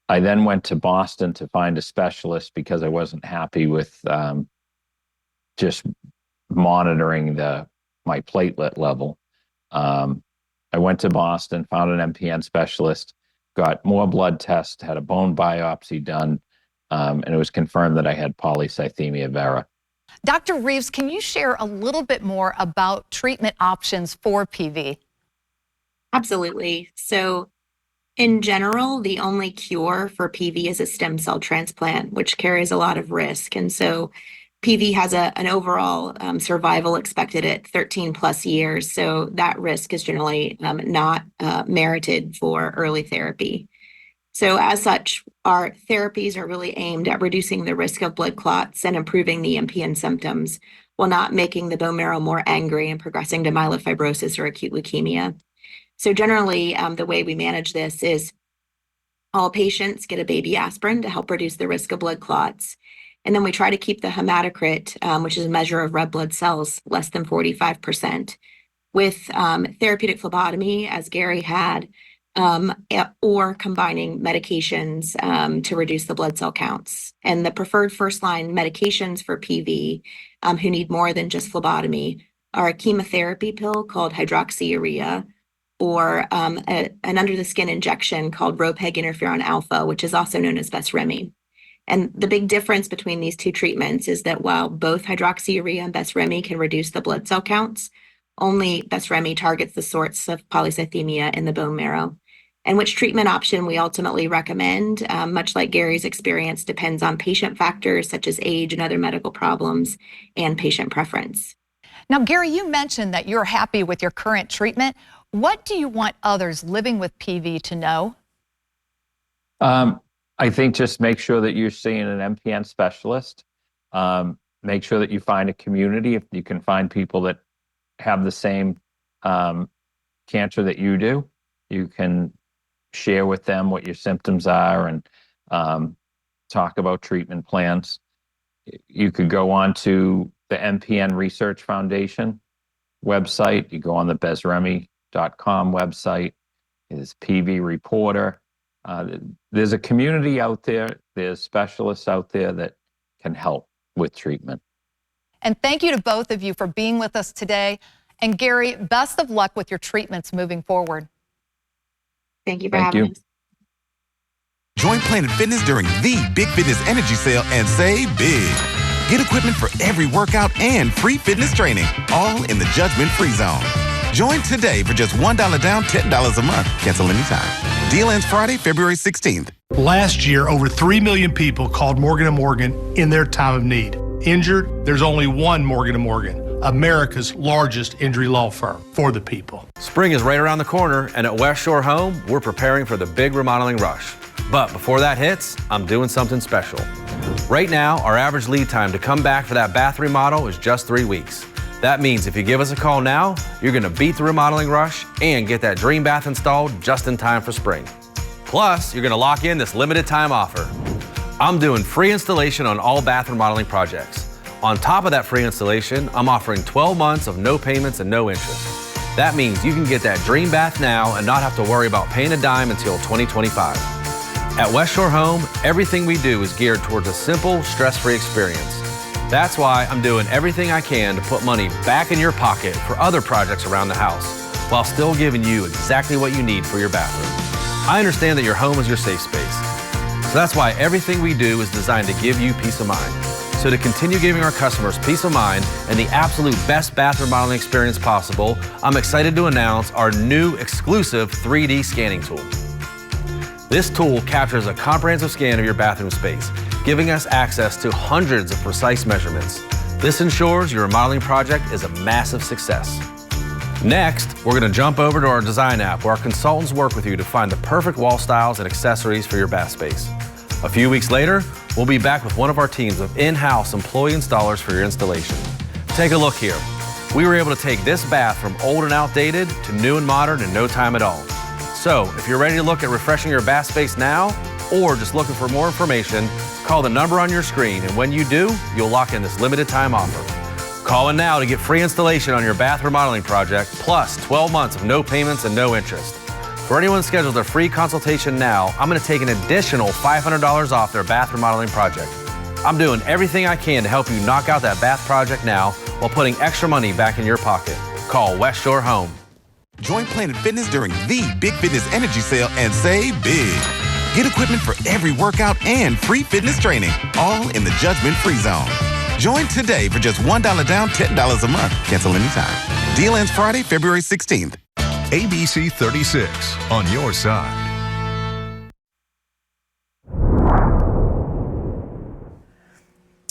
then went to Boston to find a specialist because I wasn't happy with just monitoring my platelet level. I went to Boston, found an MPN specialist, got more blood tests, had a bone biopsy done, and it was confirmed that I had polycythemia vera. Dr. Reeves, can you share a little bit more about treatment options for PV? Absolutely. So in general, the only cure for PV is a stem cell transplant, which carries a lot of risk. And so PV has an overall survival expected at 13 plus years. So that risk is generally not merited for early therapy. So as such, our therapies are really aimed at reducing the risk of blood clots and improving the MPN symptoms while not making the bone marrow more angry and progressing to myelofibrosis or acute leukemia. So generally, the way we manage this is all patients get a baby aspirin to help reduce the risk of blood clots. And then we try to keep the hematocrit, which is a measure of red blood cells, less than 45%. With therapeutic phlebotomy, as Gary had, or combining medications to reduce the blood cell counts. And the preferred first-line medications for PV who need more than just phlebotomy are a chemotherapy pill called hydroxyurea, or an under-the-skin injection called Ropeg interferon alpha, which is also known as Besremi. And the big difference between these two treatments is that while both hydroxyurea and Besremi can reduce the blood cell counts, only Besremi targets the source of polycythemia in the bone marrow. And which treatment option we ultimately recommend, much like Gary's experience, depends on patient factors such as age and other medical problems and patient preference. Now, Gary, you mentioned that you're happy with your current treatment. What do you want others living with PV to know? I think just make sure that you're seeing an MPN specialist. Make sure that you find a community. If you can find people that have the same cancer that you do, you can share with them what your symptoms are and talk about treatment plans. You could go on to the MPN Research Foundation website. You go on the Besremi.com website. There's PV Reporter. There's a community out there. There's specialists out there that can help with treatment. And thank you to both of you for being with us today. And Gary, best of luck with your treatments moving forward. Thank you for having us. Join Planet Fitness during the Big Fitness Energy Sale and save big. Get equipment for every workout and free fitness training, all in the judgment-free zone. Join today for just $1 down, $10 a month. Cancel anytime. Deal ends Friday, February 16th. Last year, over 3 million people called Morgan & Morgan in their time of need. Injured, there's only one Morgan & Morgan, America's largest injury law firm for the people. Spring is right around the corner, and at West Shore Home, we're preparing for the big remodeling rush. But before that hits, I'm doing something special. Right now, our average lead time to come back for that bath remodel is just 3 weeks. That means if you give us a call now, you're gonna beat the remodeling rush and get that dream bath installed just in time for spring. Plus, you're gonna lock in this limited time offer. I'm doing free installation on all bath remodeling projects. On top of that free installation, I'm offering 12 months of no payments and no interest. That means you can get that dream bath now and not have to worry about paying a dime until 2025. At West Shore Home, everything we do is geared towards a simple, stress-free experience. That's why I'm doing everything I can to put money back in your pocket for other projects around the house, while still giving you exactly what you need for your bathroom. I understand that your home is your safe space. So that's why everything we do is designed to give you peace of mind. So to continue giving our customers peace of mind and the absolute best bath remodeling experience possible, I'm excited to announce our new exclusive 3D scanning tool. This tool captures a comprehensive scan of your bathroom space, giving us access to hundreds of precise measurements. This ensures your remodeling project is a massive success. Next, we're going to jump over to our design app where our consultants work with you to find the perfect wall styles and accessories for your bath space. A few weeks later, we'll be back with one of our teams of in-house employee installers for your installation. Take a look here. We were able to take this bath from old and outdated to new and modern in no time at all. So, if you're ready to look at refreshing your bath space now, or just looking for more information, call the number on your screen, and when you do, you'll lock in this limited time offer. Call in now to get free installation on your bath remodeling project, plus 12 months of no payments and no interest. For anyone scheduled a free consultation now, I'm going to take an additional $500 off their bath remodeling project. I'm doing everything I can to help you knock out that bath project now while putting extra money back in your pocket. Call West Shore Home. Join Planet Fitness during the Big Fitness Energy Sale and save big. Get equipment for every workout and free fitness training, all in the judgment-free zone. Join today for just $1 down, $10 a month. Cancel anytime. Deal ends Friday, February 16th. ABC 36, on your side.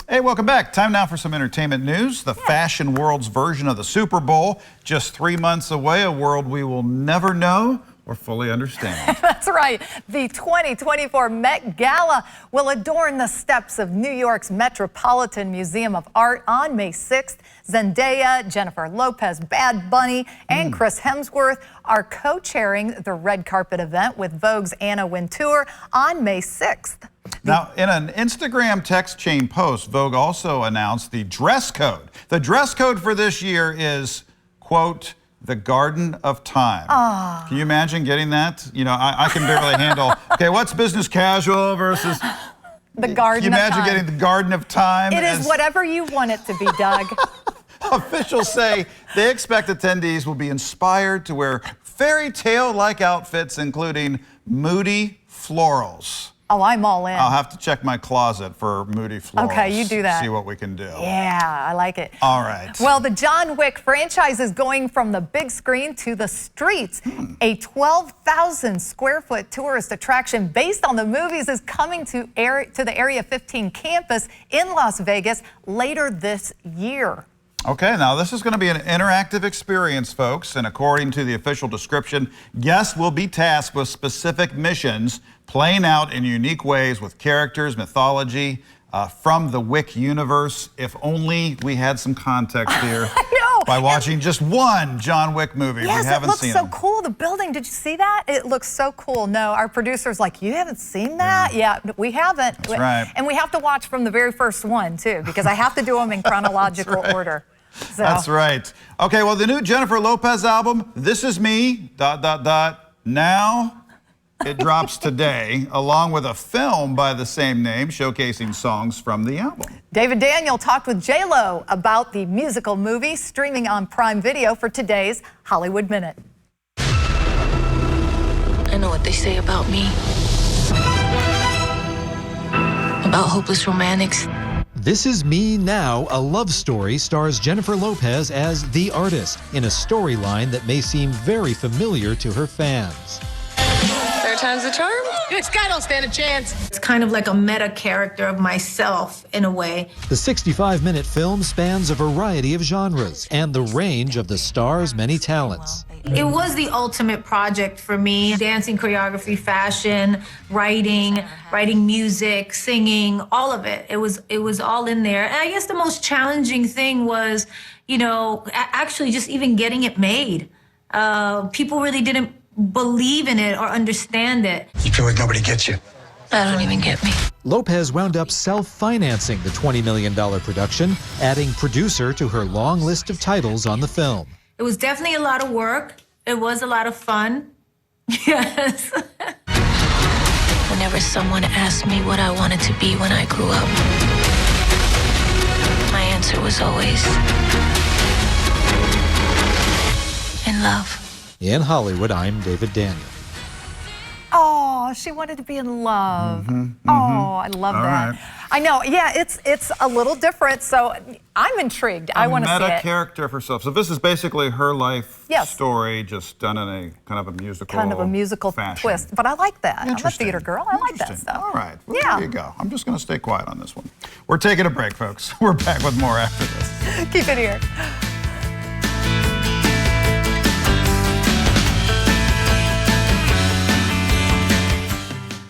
Hey, welcome back. Time now for some entertainment news. The fashion world's version of the Super Bowl, just 3 months away, a world we will never know or fully understand. That's right. The 2024 Met Gala will adorn the steps of New York's Metropolitan Museum of Art on May 6th. Zendaya, Jennifer Lopez, Bad Bunny, and Chris Hemsworth are co-chairing the red carpet event with Vogue's Anna Wintour on May 6th. Now, in an Instagram text chain post, Vogue also announced the dress code. The dress code for this year is, quote, the Garden of Time. Oh. Can you imagine getting that? You know, I can barely handle, okay, what's business casual versus... The Garden of Time. Can you imagine getting the Garden of Time? It is whatever you want it to be, Doug. Officials say they expect attendees will be inspired to wear fairy tale-like outfits, including moody florals. Oh, I'm all in. I'll have to check my closet for moody florals. Okay, you do that. See what we can do. Yeah, I like it. All right. Well, the John Wick franchise is going from the big screen to the streets. A 12,000 square foot tourist attraction based on the movies is coming to the Area 15 campus in Las Vegas later this year. Okay, now this is going to be an interactive experience, folks, and according to the official description, guests will be tasked with specific missions playing out in unique ways with characters, mythology from the Wick universe. If only we had some context here by watching just one John Wick movie. Yes, we haven't seen it looks so cool. The building, did you see that? It looks so cool. No, our producer's like, you haven't seen that? Yeah, we haven't. That's right. And we have to watch from the very first one, too, because I have to do them in chronological order. So. That's right. Okay, well, the new Jennifer Lopez album, This Is Me, ... Now it drops today, along with a film by the same name showcasing songs from the album. David Daniel talked with J-Lo about the musical movie streaming on Prime Video for today's Hollywood Minute. I know what they say about me. About hopeless romantics. This Is Me Now, a love story, stars Jennifer Lopez as the artist in a storyline that may seem very familiar to her fans. Third time's the charm? This guy don't stand a chance. It's kind of like a meta character of myself in a way. The 65-minute film spans a variety of genres and the range of the star's many talents. It was the ultimate project for me. Dancing, choreography, fashion, writing music, singing, all of it. It was all in there. And I guess the most challenging thing was, actually just even getting it made. People really didn't believe in it or understand it. You feel like nobody gets you. That don't even get me. Lopez wound up self-financing the $20 million production, adding producer to her long list of titles on the film. It was definitely a lot of work. It was a lot of fun. Yes. Whenever someone asked me what I wanted to be when I grew up, my answer was always in love. In Hollywood, I'm David Daniel. Oh, she wanted to be in love. Oh, I love that. Right. I know. Yeah, it's a little different. So I'm intrigued. I want to see it. A meta character of herself. So this is basically her life Yes. story, just done in a kind of a musical fashion. Twist. But I like that. I'm a theater girl. I like that stuff. All right. Well, Yeah. There you go. I'm just going to stay quiet on this one. We're taking a break, folks. We're back with more after this. Keep it here.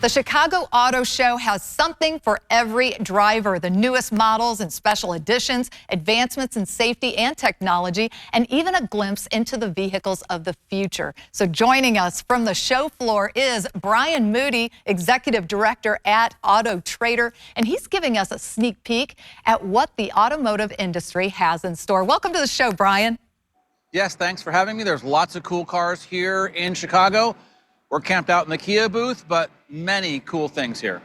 The Chicago Auto Show has something for every driver. The newest models and special editions, advancements in safety and technology, and even a glimpse into the vehicles of the future. So joining us from the show floor is Brian Moody, Executive Director at Auto Trader, and he's giving us a sneak peek at what the automotive industry has in store. Welcome to the show, Brian. Yes, thanks for having me. There's lots of cool cars here in Chicago. We're camped out in the Kia booth, but many cool things here.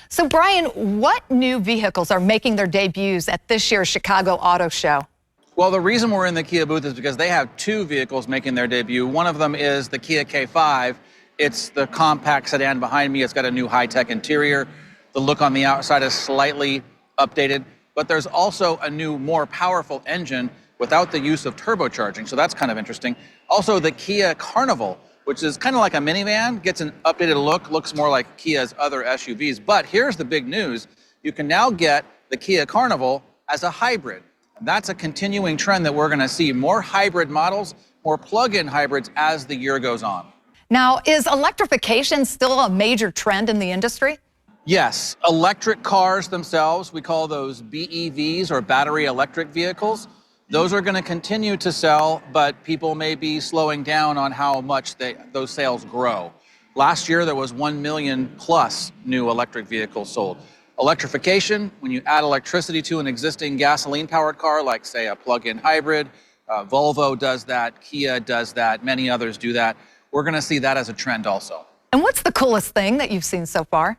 So, Brian, what new vehicles are making their debuts at this year's Chicago Auto Show? Well, the reason we're in the Kia booth is because they have two vehicles making their debut. One of them is the Kia K5. It's the compact sedan behind me. It's got a new high-tech interior. The look on the outside is slightly updated, but there's also a new, more powerful engine without the use of turbocharging, so that's kind of interesting. Also, the Kia Carnival, which is kind of like a minivan, gets an updated look, looks more like Kia's other SUVs. But here's the big news. You can now get the Kia Carnival as a hybrid. And that's a continuing trend that we're going to see more hybrid models, more plug-in hybrids as the year goes on. Now, is electrification still a major trend in the industry? Yes, electric cars themselves, we call those BEVs or battery electric vehicles. Those are going to continue to sell, but people may be slowing down on how much those sales grow. Last year, there was 1 million plus new electric vehicles sold. Electrification, when you add electricity to an existing gasoline-powered car, like, say, a plug-in hybrid, Volvo does that, Kia does that, many others do that. We're going to see that as a trend also. And what's the coolest thing that you've seen so far?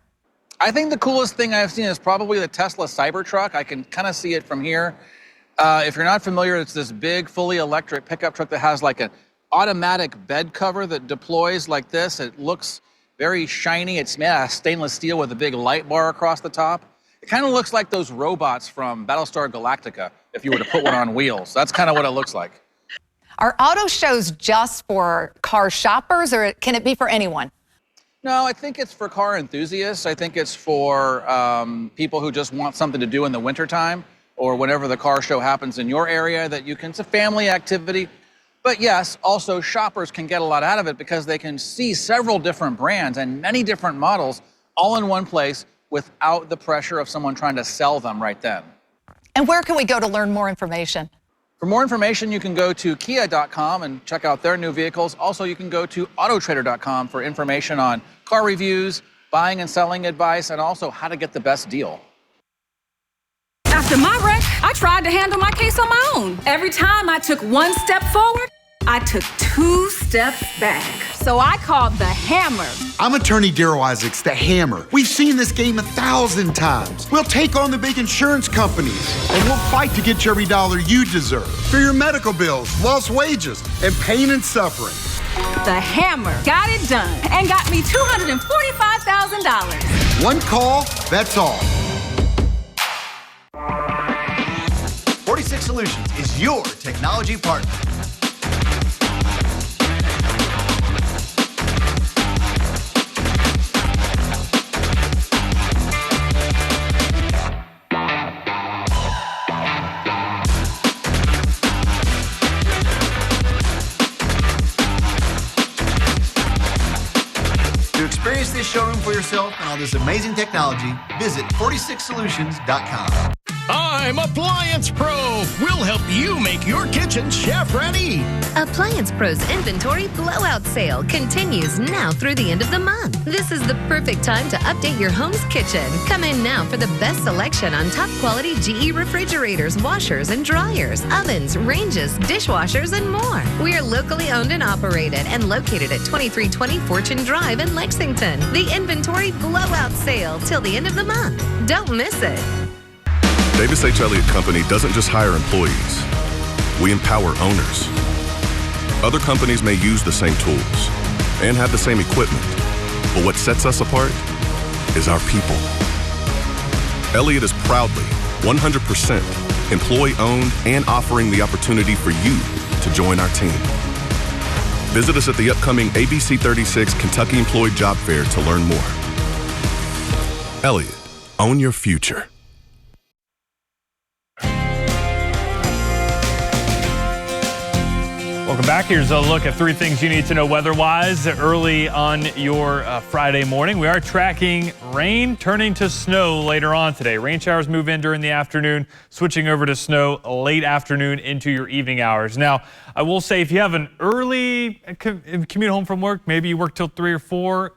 I think the coolest thing I've seen is probably the Tesla Cybertruck. I can kind of see it from here. If you're not familiar, it's this big, fully electric pickup truck that has like an automatic bed cover that deploys like this. It looks very shiny. It's made out of stainless steel with a big light bar across the top. It kind of looks like those robots from Battlestar Galactica, if you were to put one on wheels. That's kind of what it looks like. Are auto shows just for car shoppers, or can it be for anyone? No, I think it's for car enthusiasts. I think it's for people who just want something to do in the wintertime, or whenever the car show happens in your area, that you can, it's a family activity. But yes, also shoppers can get a lot out of it because they can see several different brands and many different models all in one place without the pressure of someone trying to sell them right then. And where can we go to learn more information? For more information, you can go to kia.com and check out their new vehicles. Also, you can go to autotrader.com for information on car reviews, buying and selling advice, and also how to get the best deal. After my wreck, I tried to handle my case on my own. Every time I took one step forward, I took 2 steps back. So I called the Hammer. I'm attorney Darryl Isaacs, the Hammer. We've seen this game 1,000 times. We'll take on the big insurance companies, and we'll fight to get you every dollar you deserve for your medical bills, lost wages, and pain and suffering. The Hammer got it done and got me $245,000. One call, that's all. 46 Solutions is your technology partner. To experience this showroom for yourself and all this amazing technology, visit 46solutions.com. I'm Appliance Pro. We'll help you make your kitchen chef-ready. Appliance Pro's inventory blowout sale continues now through the end of the month. This is the perfect time to update your home's kitchen. Come in now for the best selection on top-quality GE refrigerators, washers and dryers, ovens, ranges, dishwashers, and more. We are locally owned and operated and located at 2320 Fortune Drive in Lexington. The inventory blowout sale till the end of the month. Don't miss it. Davis H. Elliott Company doesn't just hire employees. We empower owners. Other companies may use the same tools and have the same equipment, but what sets us apart is our people. Elliott is proudly 100% employee-owned and offering the opportunity for you to join our team. Visit us at the upcoming ABC 36 Kentucky Employee Job Fair to learn more. Elliott, own your future. Welcome back. Here's a look at 3 things you need to know weather-wise early on your Friday morning. We are tracking rain turning to snow later on today. Rain showers move in during the afternoon, switching over to snow late afternoon into your evening hours. Now, I will say if you have an early commute home from work, maybe you work till 3 or 4,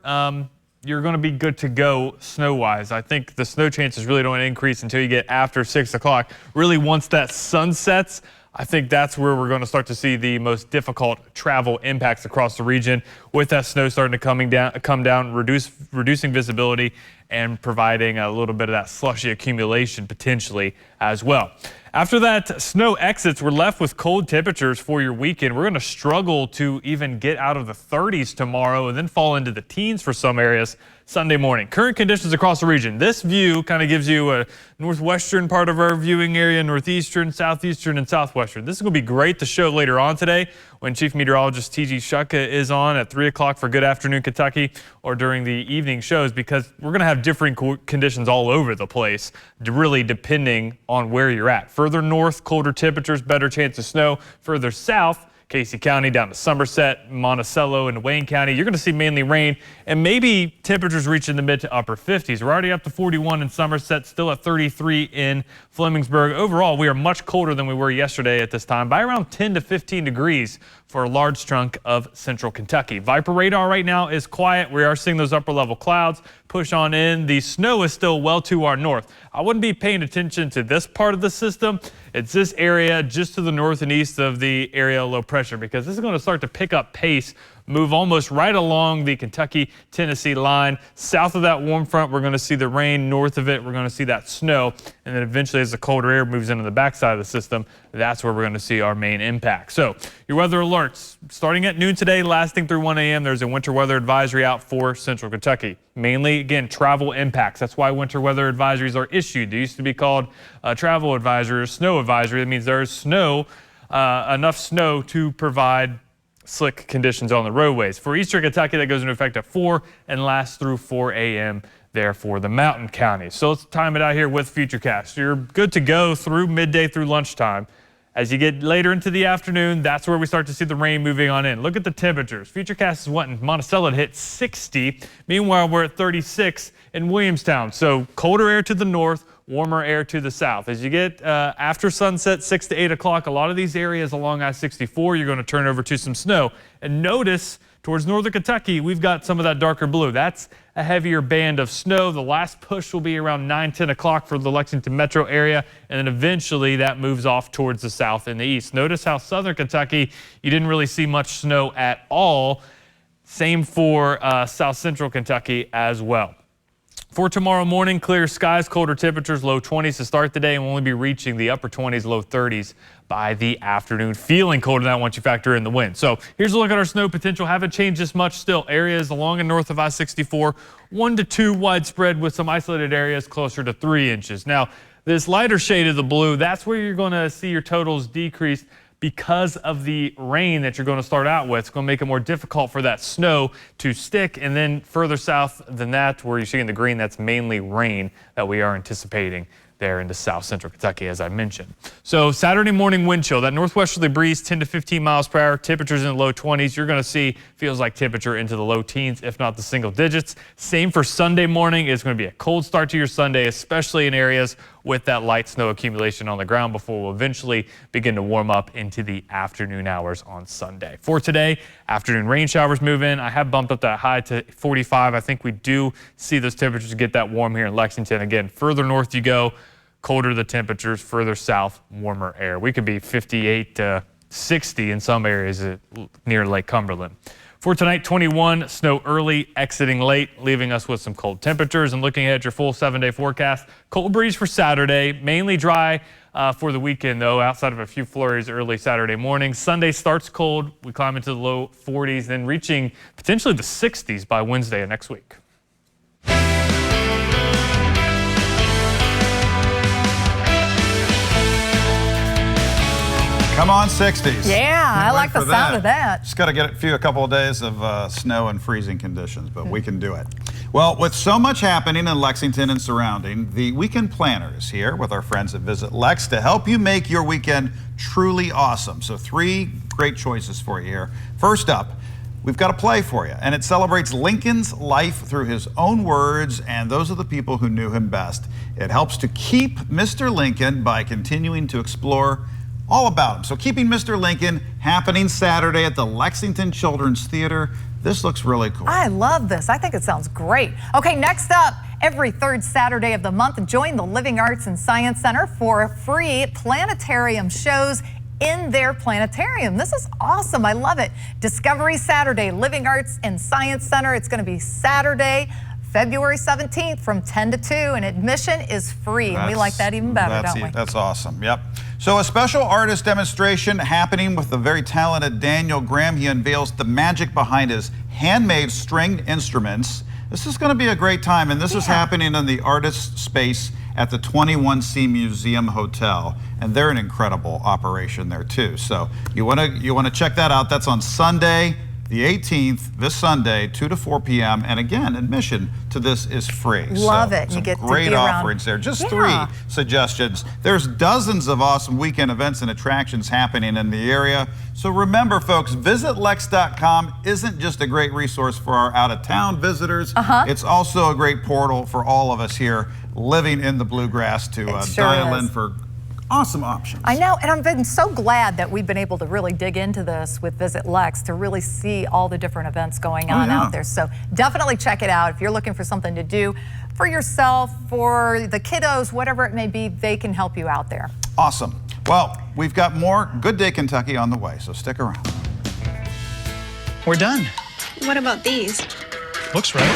you're going to be good to go snow-wise. I think the snow chances really don't increase until you get after 6 o'clock. Really, once that sun sets, I think that's where we're going to start to see the most difficult travel impacts across the region, with that snow starting to come down, reducing visibility and providing a little bit of that slushy accumulation potentially as well. After that snow exits, we're left with cold temperatures for your weekend. We're going to struggle to even get out of the 30s tomorrow and then fall into the teens for some areas Sunday morning. Current conditions across the region. This view kind of gives you a northwestern part of our viewing area, northeastern, southeastern, and southwestern. This is going to be great to show later on today when Chief Meteorologist T.G. Shucka is on at 3 o'clock for Good Afternoon Kentucky, or during the evening shows, because we're going to have different conditions all over the place, really depending on where you're at. Further north, colder temperatures, better chance of snow. Further south, Casey County down to Somerset, Monticello, and Wayne County, you're going to see mainly rain and maybe temperatures reaching the mid to upper 50s. We're already up to 41 in Somerset, still at 33 in Flemingsburg. Overall, we are much colder than we were yesterday at this time by around 10 to 15 degrees for a large chunk of central Kentucky. Viper radar right now is quiet. We are seeing those upper level clouds push on in. The snow is still well to our north. I wouldn't be paying attention to this part of the system. It's this area just to the north and east of the area of low pressure, because this is going to start to pick up pace, move almost right along the Kentucky-Tennessee line. South of that warm front, we're going to see the rain. North of it, we're going to see that snow. And then eventually, as the colder air moves into the backside of the system, that's where we're going to see our main impact. So your weather alerts, starting at noon today, lasting through 1 a.m., there's a winter weather advisory out for central Kentucky. Mainly, again, travel impacts. That's why winter weather advisories are issued. They used to be called travel advisory or snow advisory. That means there's snow, enough snow to provide slick conditions on the roadways. For eastern Kentucky, that goes into effect at 4 and lasts through 4 a.m. there for the mountain counties. So let's time it out here with Futurecast. You're good to go through midday through lunchtime. As you get later into the afternoon, that's where we start to see the rain moving on in. Look at the temperatures. Futurecast is wanting Monticello to hit 60. Meanwhile, we're at 36 in Williamstown. So colder air to the north, warmer air to the south. As you get after sunset, 6 to 8 o'clock, a lot of these areas along I-64, you're going to turn over to some snow. And notice towards northern Kentucky, we've got some of that darker blue. That's a heavier band of snow. The last push will be around 9, 10 o'clock for the Lexington metro area, and then eventually that moves off towards the south and the east. Notice how southern Kentucky, you didn't really see much snow at all. Same for south central Kentucky as well. For tomorrow morning, clear skies, colder temperatures, low 20s to start the day, and we'll only be reaching the upper 20s, low 30s by the afternoon. Feeling colder than that once you factor in the wind. So here's a look at our snow potential. Haven't changed this much still. Areas along and north of I-64, 1 to 2 widespread, with some isolated areas closer to 3 inches. Now, this lighter shade of the blue, that's where you're going to see your totals decrease because of the rain that you're going to start out with. It's going to make it more difficult for that snow to stick. And then further south than that, where you're seeing the green, that's mainly rain that we are anticipating there into south central Kentucky, as I mentioned. So Saturday morning wind chill, that northwesterly breeze, 10 to 15 miles per hour, temperatures in the low 20s. You're going to see feels like temperature into the low teens, if not the single digits. Same for Sunday morning. It's going to be a cold start to your Sunday, especially in areas with that light snow accumulation on the ground, before we'll eventually begin to warm up into the afternoon hours on Sunday. For today, afternoon rain showers move in. I have bumped up that high to 45. I think we do see those temperatures get that warm here in Lexington. Again, further north you go, colder the temperatures, further south, warmer air. We could be 58 to 60 in some areas near Lake Cumberland. For tonight, 21, snow early, exiting late, leaving us with some cold temperatures. And looking at your full 7-day forecast, cold breeze for Saturday, mainly dry for the weekend, though, outside of a few flurries early Saturday morning. Sunday starts cold. We climb into the low 40s, then reaching potentially the 60s by Wednesday of next week. Come on, 60s. Yeah, I like the sound of that. Just got to get a couple of days of snow and freezing conditions, but we can do it. Well, with so much happening in Lexington and surrounding, the Weekend Planner is here with our friends at Visit Lex to help you make your weekend truly awesome. So 3 great choices for you here. First up, we've got a play for you, and it celebrates Lincoln's life through his own words, and those are the people who knew him best. It helps to keep Mr. Lincoln by continuing to explore all about him. So Keeping Mr. Lincoln, happening Saturday at the Lexington Children's Theater. This looks really cool. I love this. I think it sounds great. Okay, next up, every 3rd Saturday of the month, join the Living Arts and Science Center for free planetarium shows in their planetarium. This is awesome. I love it. Discovery Saturday, Living Arts and Science Center. It's going to be Saturday, February 17th from 10 to 2, and admission is free. And we like that even better, don't we? That's awesome. Yep. So a special artist demonstration happening with the very talented Daniel Graham. He unveils the magic behind his handmade stringed instruments. This is going to be a great time, and this is happening in the artist space at the 21C Museum Hotel, and they're an incredible operation there too. So you want to check that out. That's on Sunday, the 18th, this Sunday, 2 to 4 p.m. And again, admission to this is free. Love it. You get great to be offerings there. Just 3 suggestions. There's dozens of awesome weekend events and attractions happening in the area. So remember, folks, visitlex.com isn't just a great resource for our out-of-town visitors. It's also a great portal for all of us here living in the bluegrass to dial in for awesome options. I know, and I've been so glad that we've been able to really dig into this with Visit Lex to really see all the different events going on out there. So definitely check it out. If you're looking for something to do for yourself, for the kiddos, whatever it may be, they can help you out there. Awesome. Well, we've got more Good Day Kentucky on the way, so stick around. We're done. What about these? Looks right.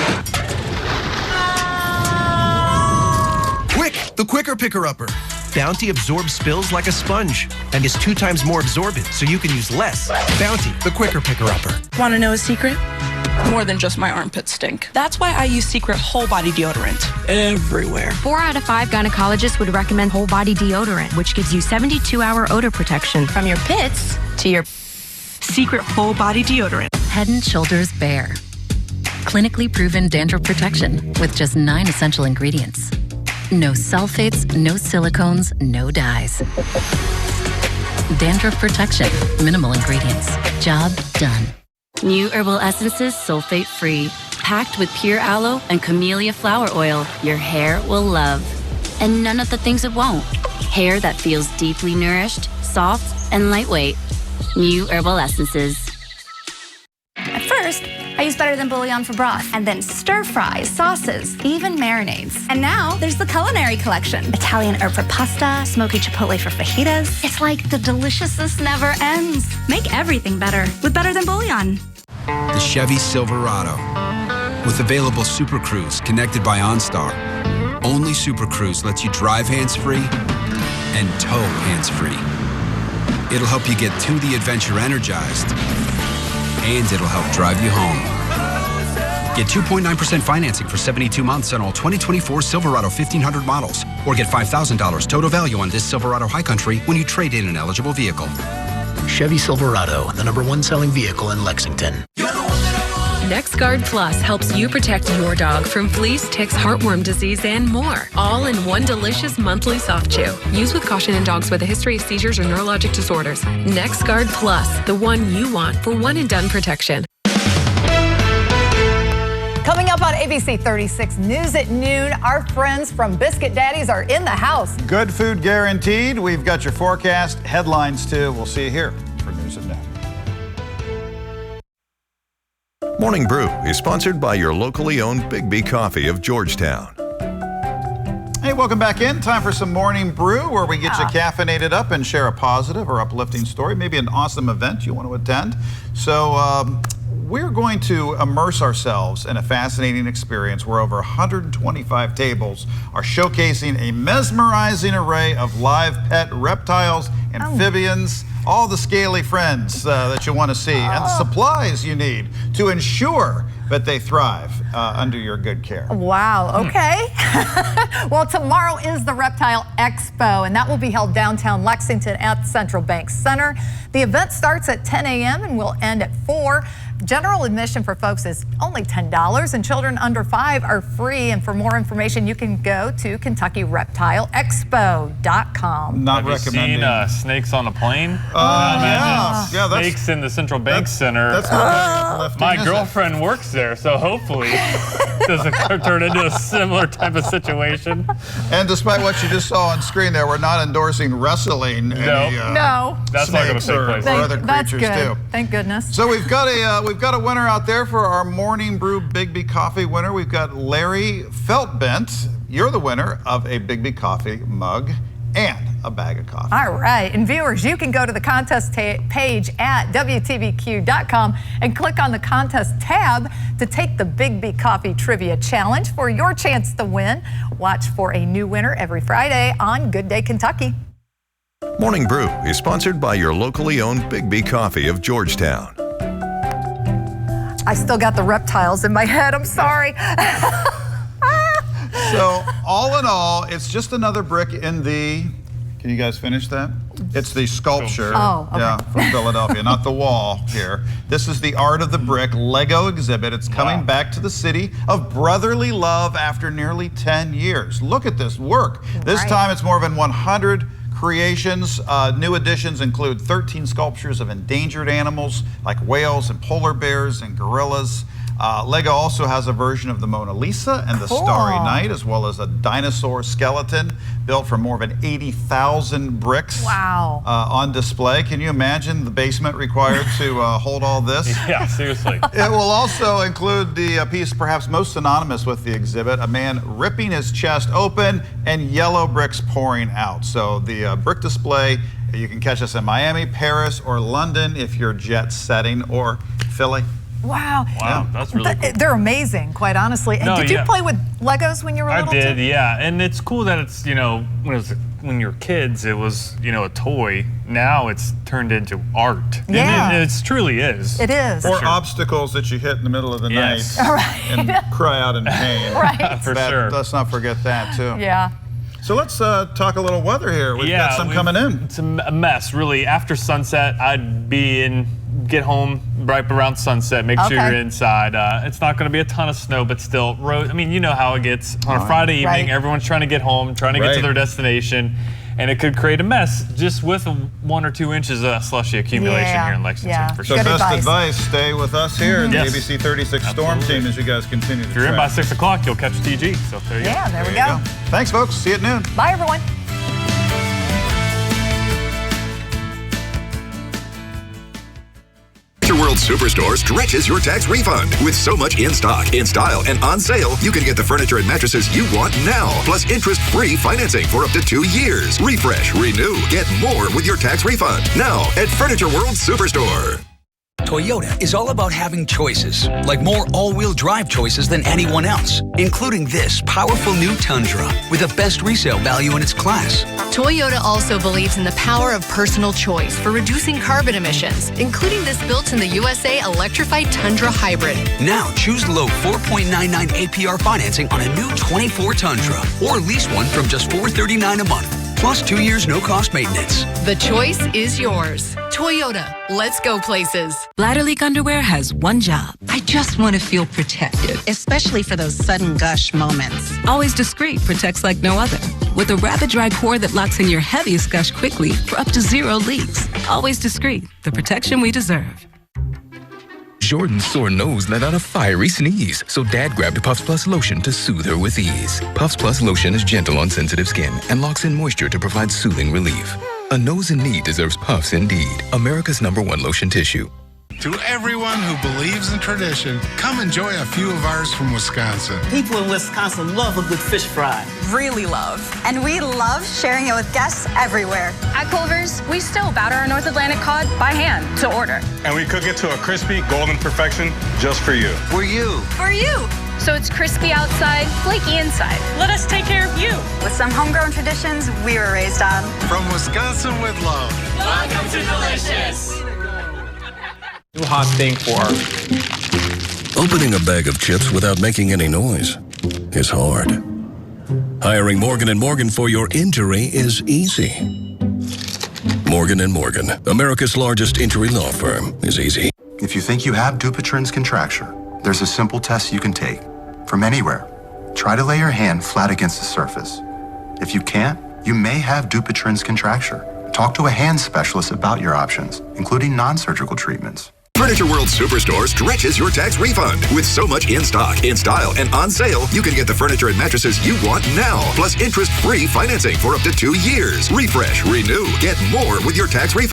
Quick, the quicker picker-upper. Bounty absorbs spills like a sponge and is 2 times more absorbent, so you can use less. Bounty, the quicker picker-upper. Want to know a secret? More than just my armpits stink. That's why I use Secret Whole Body Deodorant everywhere. 4 out of 5 gynecologists would recommend Whole Body Deodorant, which gives you 72-hour odor protection from your pits to your Secret Whole Body Deodorant. Head & Shoulders Bare. Clinically proven dandruff protection with just 9 essential ingredients. No sulfates, no silicones, no dyes. Dandruff protection, minimal ingredients. Job done. New Herbal Essences sulfate-free, packed with pure aloe and camellia flower oil your hair will love. And none of the things it won't. Hair that feels deeply nourished, soft, and lightweight. New Herbal Essences. At first, I used Better Than Bouillon for broth, and then stir fries, sauces, even marinades. And now there's the Culinary Collection. Italian herb for pasta, smoky chipotle for fajitas. It's like the deliciousness never ends. Make everything better with Better Than Bouillon. The Chevy Silverado. With available Super Cruise connected by OnStar. Only Super Cruise lets you drive hands-free and tow hands-free. It'll help you get to the adventure energized, and it'll help drive you home. Get 2.9% financing for 72 months on all 2024 Silverado 1500 models, or get $5,000 total value on this Silverado High Country when you trade in an eligible vehicle. Chevy Silverado, the #1 selling vehicle in Lexington. NexGard Plus helps you protect your dog from fleas, ticks, heartworm disease, and more. All in one delicious monthly soft chew. Use with caution in dogs with a history of seizures or neurologic disorders. NexGard Plus, the one you want for one-and-done protection. Coming up on ABC 36 News at noon, our friends from Biscuit Daddies are in the house. Good food guaranteed. We've got your forecast, headlines too. We'll see you here for News at Noon. Morning Brew is sponsored by your locally owned Big B Coffee of Georgetown. Hey, welcome back in. Time for some Morning Brew, where we get you caffeinated up and share a positive or uplifting story, maybe an awesome event you want to attend. So we're going to immerse ourselves in a fascinating experience where over 125 tables are showcasing a mesmerizing array of live pet reptiles, amphibians, all the scaly friends that you want to see, and supplies you need to ensure but they thrive under your good care. Wow, okay. Well, tomorrow is the Reptile Expo, and that will be held downtown Lexington at the Central Bank Center. The event starts at 10 a.m. and will end at 4. General admission for folks is only $10, and children under 5 are free. And for more information, you can go to KentuckyReptileExpo.com. Not Have recommending. you seen snakes on a plane? Yeah, snakes in the Central Bank Center. That's not very uplifting, My is it? girlfriend works there, so hopefully it doesn't turn into a similar type of situation. And despite what you just saw on screen there, we're not endorsing wrestling. No. No. That's not going to snakes take place. or other That's creatures good. too. Thank goodness. So we've got a winner out there for our Morning Brew Big Coffee winner. We've got Larry Feltbent. You're the winner of a Big Coffee mug and a bag of coffee. All right, and viewers, you can go to the contest page at WTVQ.com and click on the contest tab to take the Big B Coffee Trivia Challenge for your chance to win. Watch for a new winner every Friday on Good Day Kentucky. Morning Brew is sponsored by your locally owned Big B Coffee of Georgetown. I still got the reptiles in my head, I'm sorry. So all in all, it's just another brick in the, can you guys finish that? It's the sculpture, Oh, okay. yeah, from Philadelphia, not the wall here. This is the Art of the Brick Lego exhibit. It's coming back to the city of brotherly love after nearly 10 years. Look at this work. This Right. time it's more than 100 creations. New additions include 13 sculptures of endangered animals like whales and polar bears and gorillas. Lego also has a version of the Mona Lisa and the Cool. Starry Night, as well as a dinosaur skeleton built from more than 80,000 bricks. Wow. On display. Can you imagine the basement required to hold all this? Yeah, seriously. It will also include the piece perhaps most synonymous with the exhibit, a man ripping his chest open and yellow bricks pouring out. So the brick display, you can catch us in Miami, Paris, or London if you're jet setting, or Philly. Wow. Wow, that's really cool. They're amazing, quite honestly. And No, did you yeah. play with Legos when you were I little did, too? yeah. And it's cool that it's, when you're kids, it was, a toy. Now it's turned into art. Yeah. And it truly is. It is. Or obstacles that you hit in the middle of the Yes. night All right. and cry out in pain. Right. For sure. Let's not forget that too. Yeah. So let's talk a little weather here. We've got some coming in. It's a mess, really. After sunset, I'd get home right around sunset, make sure Okay. you're inside. It's not going to be a ton of snow, but still, you know how it gets. On a Friday evening, Right. everyone's trying to get home, trying to get to Right. their destination, and it could create a mess just with 1 or 2 inches of slushy accumulation Yeah, here in Lexington, yeah. for So sure. Good best advice. stay with us here in the Yes. ABC 36 Storm Absolutely. Team as you guys continue to If you're in by track. 6 o'clock, you'll catch TG. So there you go. Yeah, there we You go. Thanks, folks. See you at noon. Bye, everyone. Furniture World Superstore stretches your tax refund. With so much in stock, in style, and on sale, you can get the furniture and mattresses you want now. Plus interest-free financing for up to 2 years. Refresh, renew, get more with your tax refund. Now at Furniture World Superstore. Toyota is all about having choices, like more all-wheel drive choices than anyone else, including this powerful new Tundra with the best resale value in its class. Toyota also believes in the power of personal choice for reducing carbon emissions, including this built-in-the-USA electrified Tundra Hybrid. Now choose low 4.99 APR financing on a new 24 Tundra, or lease one from just $439 a month, plus 2 years no-cost maintenance. The choice is yours. Toyota, let's go places. Bladder Leak Underwear has one job. I just want to feel protected, especially for those sudden gush moments. Always Discreet protects like no other, with a rapid dry core that locks in your heaviest gush quickly for up to 0 leaks. Always Discreet, the protection we deserve. Jordan's sore nose let out a fiery sneeze, so Dad grabbed Puffs Plus lotion to soothe her with ease. Puffs Plus lotion is gentle on sensitive skin and locks in moisture to provide soothing relief. A nose in need deserves Puffs indeed. America's #1 lotion tissue. To everyone who believes in tradition, come enjoy a few of ours from Wisconsin. People in Wisconsin love a good fish fry. Really love. And we love sharing it with guests everywhere. At Culver's, we still batter our North Atlantic cod by hand to order. And we cook it to a crispy, golden perfection just for you. For you. For you. So it's crispy outside, flaky inside. Let us take care of you. With some homegrown traditions we were raised on. From Wisconsin with love. Welcome to Delicious. New hot thing for Opening a bag of chips without making any noise is hard. Hiring Morgan & Morgan for your injury is easy. Morgan & Morgan, America's largest injury law firm, is easy. If you think you have Dupuytren's contracture, there's a simple test you can take. From anywhere, try to lay your hand flat against the surface. If you can't, you may have Dupuytren's contracture. Talk to a hand specialist about your options, including non-surgical treatments. Furniture World Superstore stretches your tax refund. With so much in stock, in style, and on sale, you can get the furniture and mattresses you want now. Plus interest-free financing for up to 2 years. Refresh, renew, get more with your tax refund.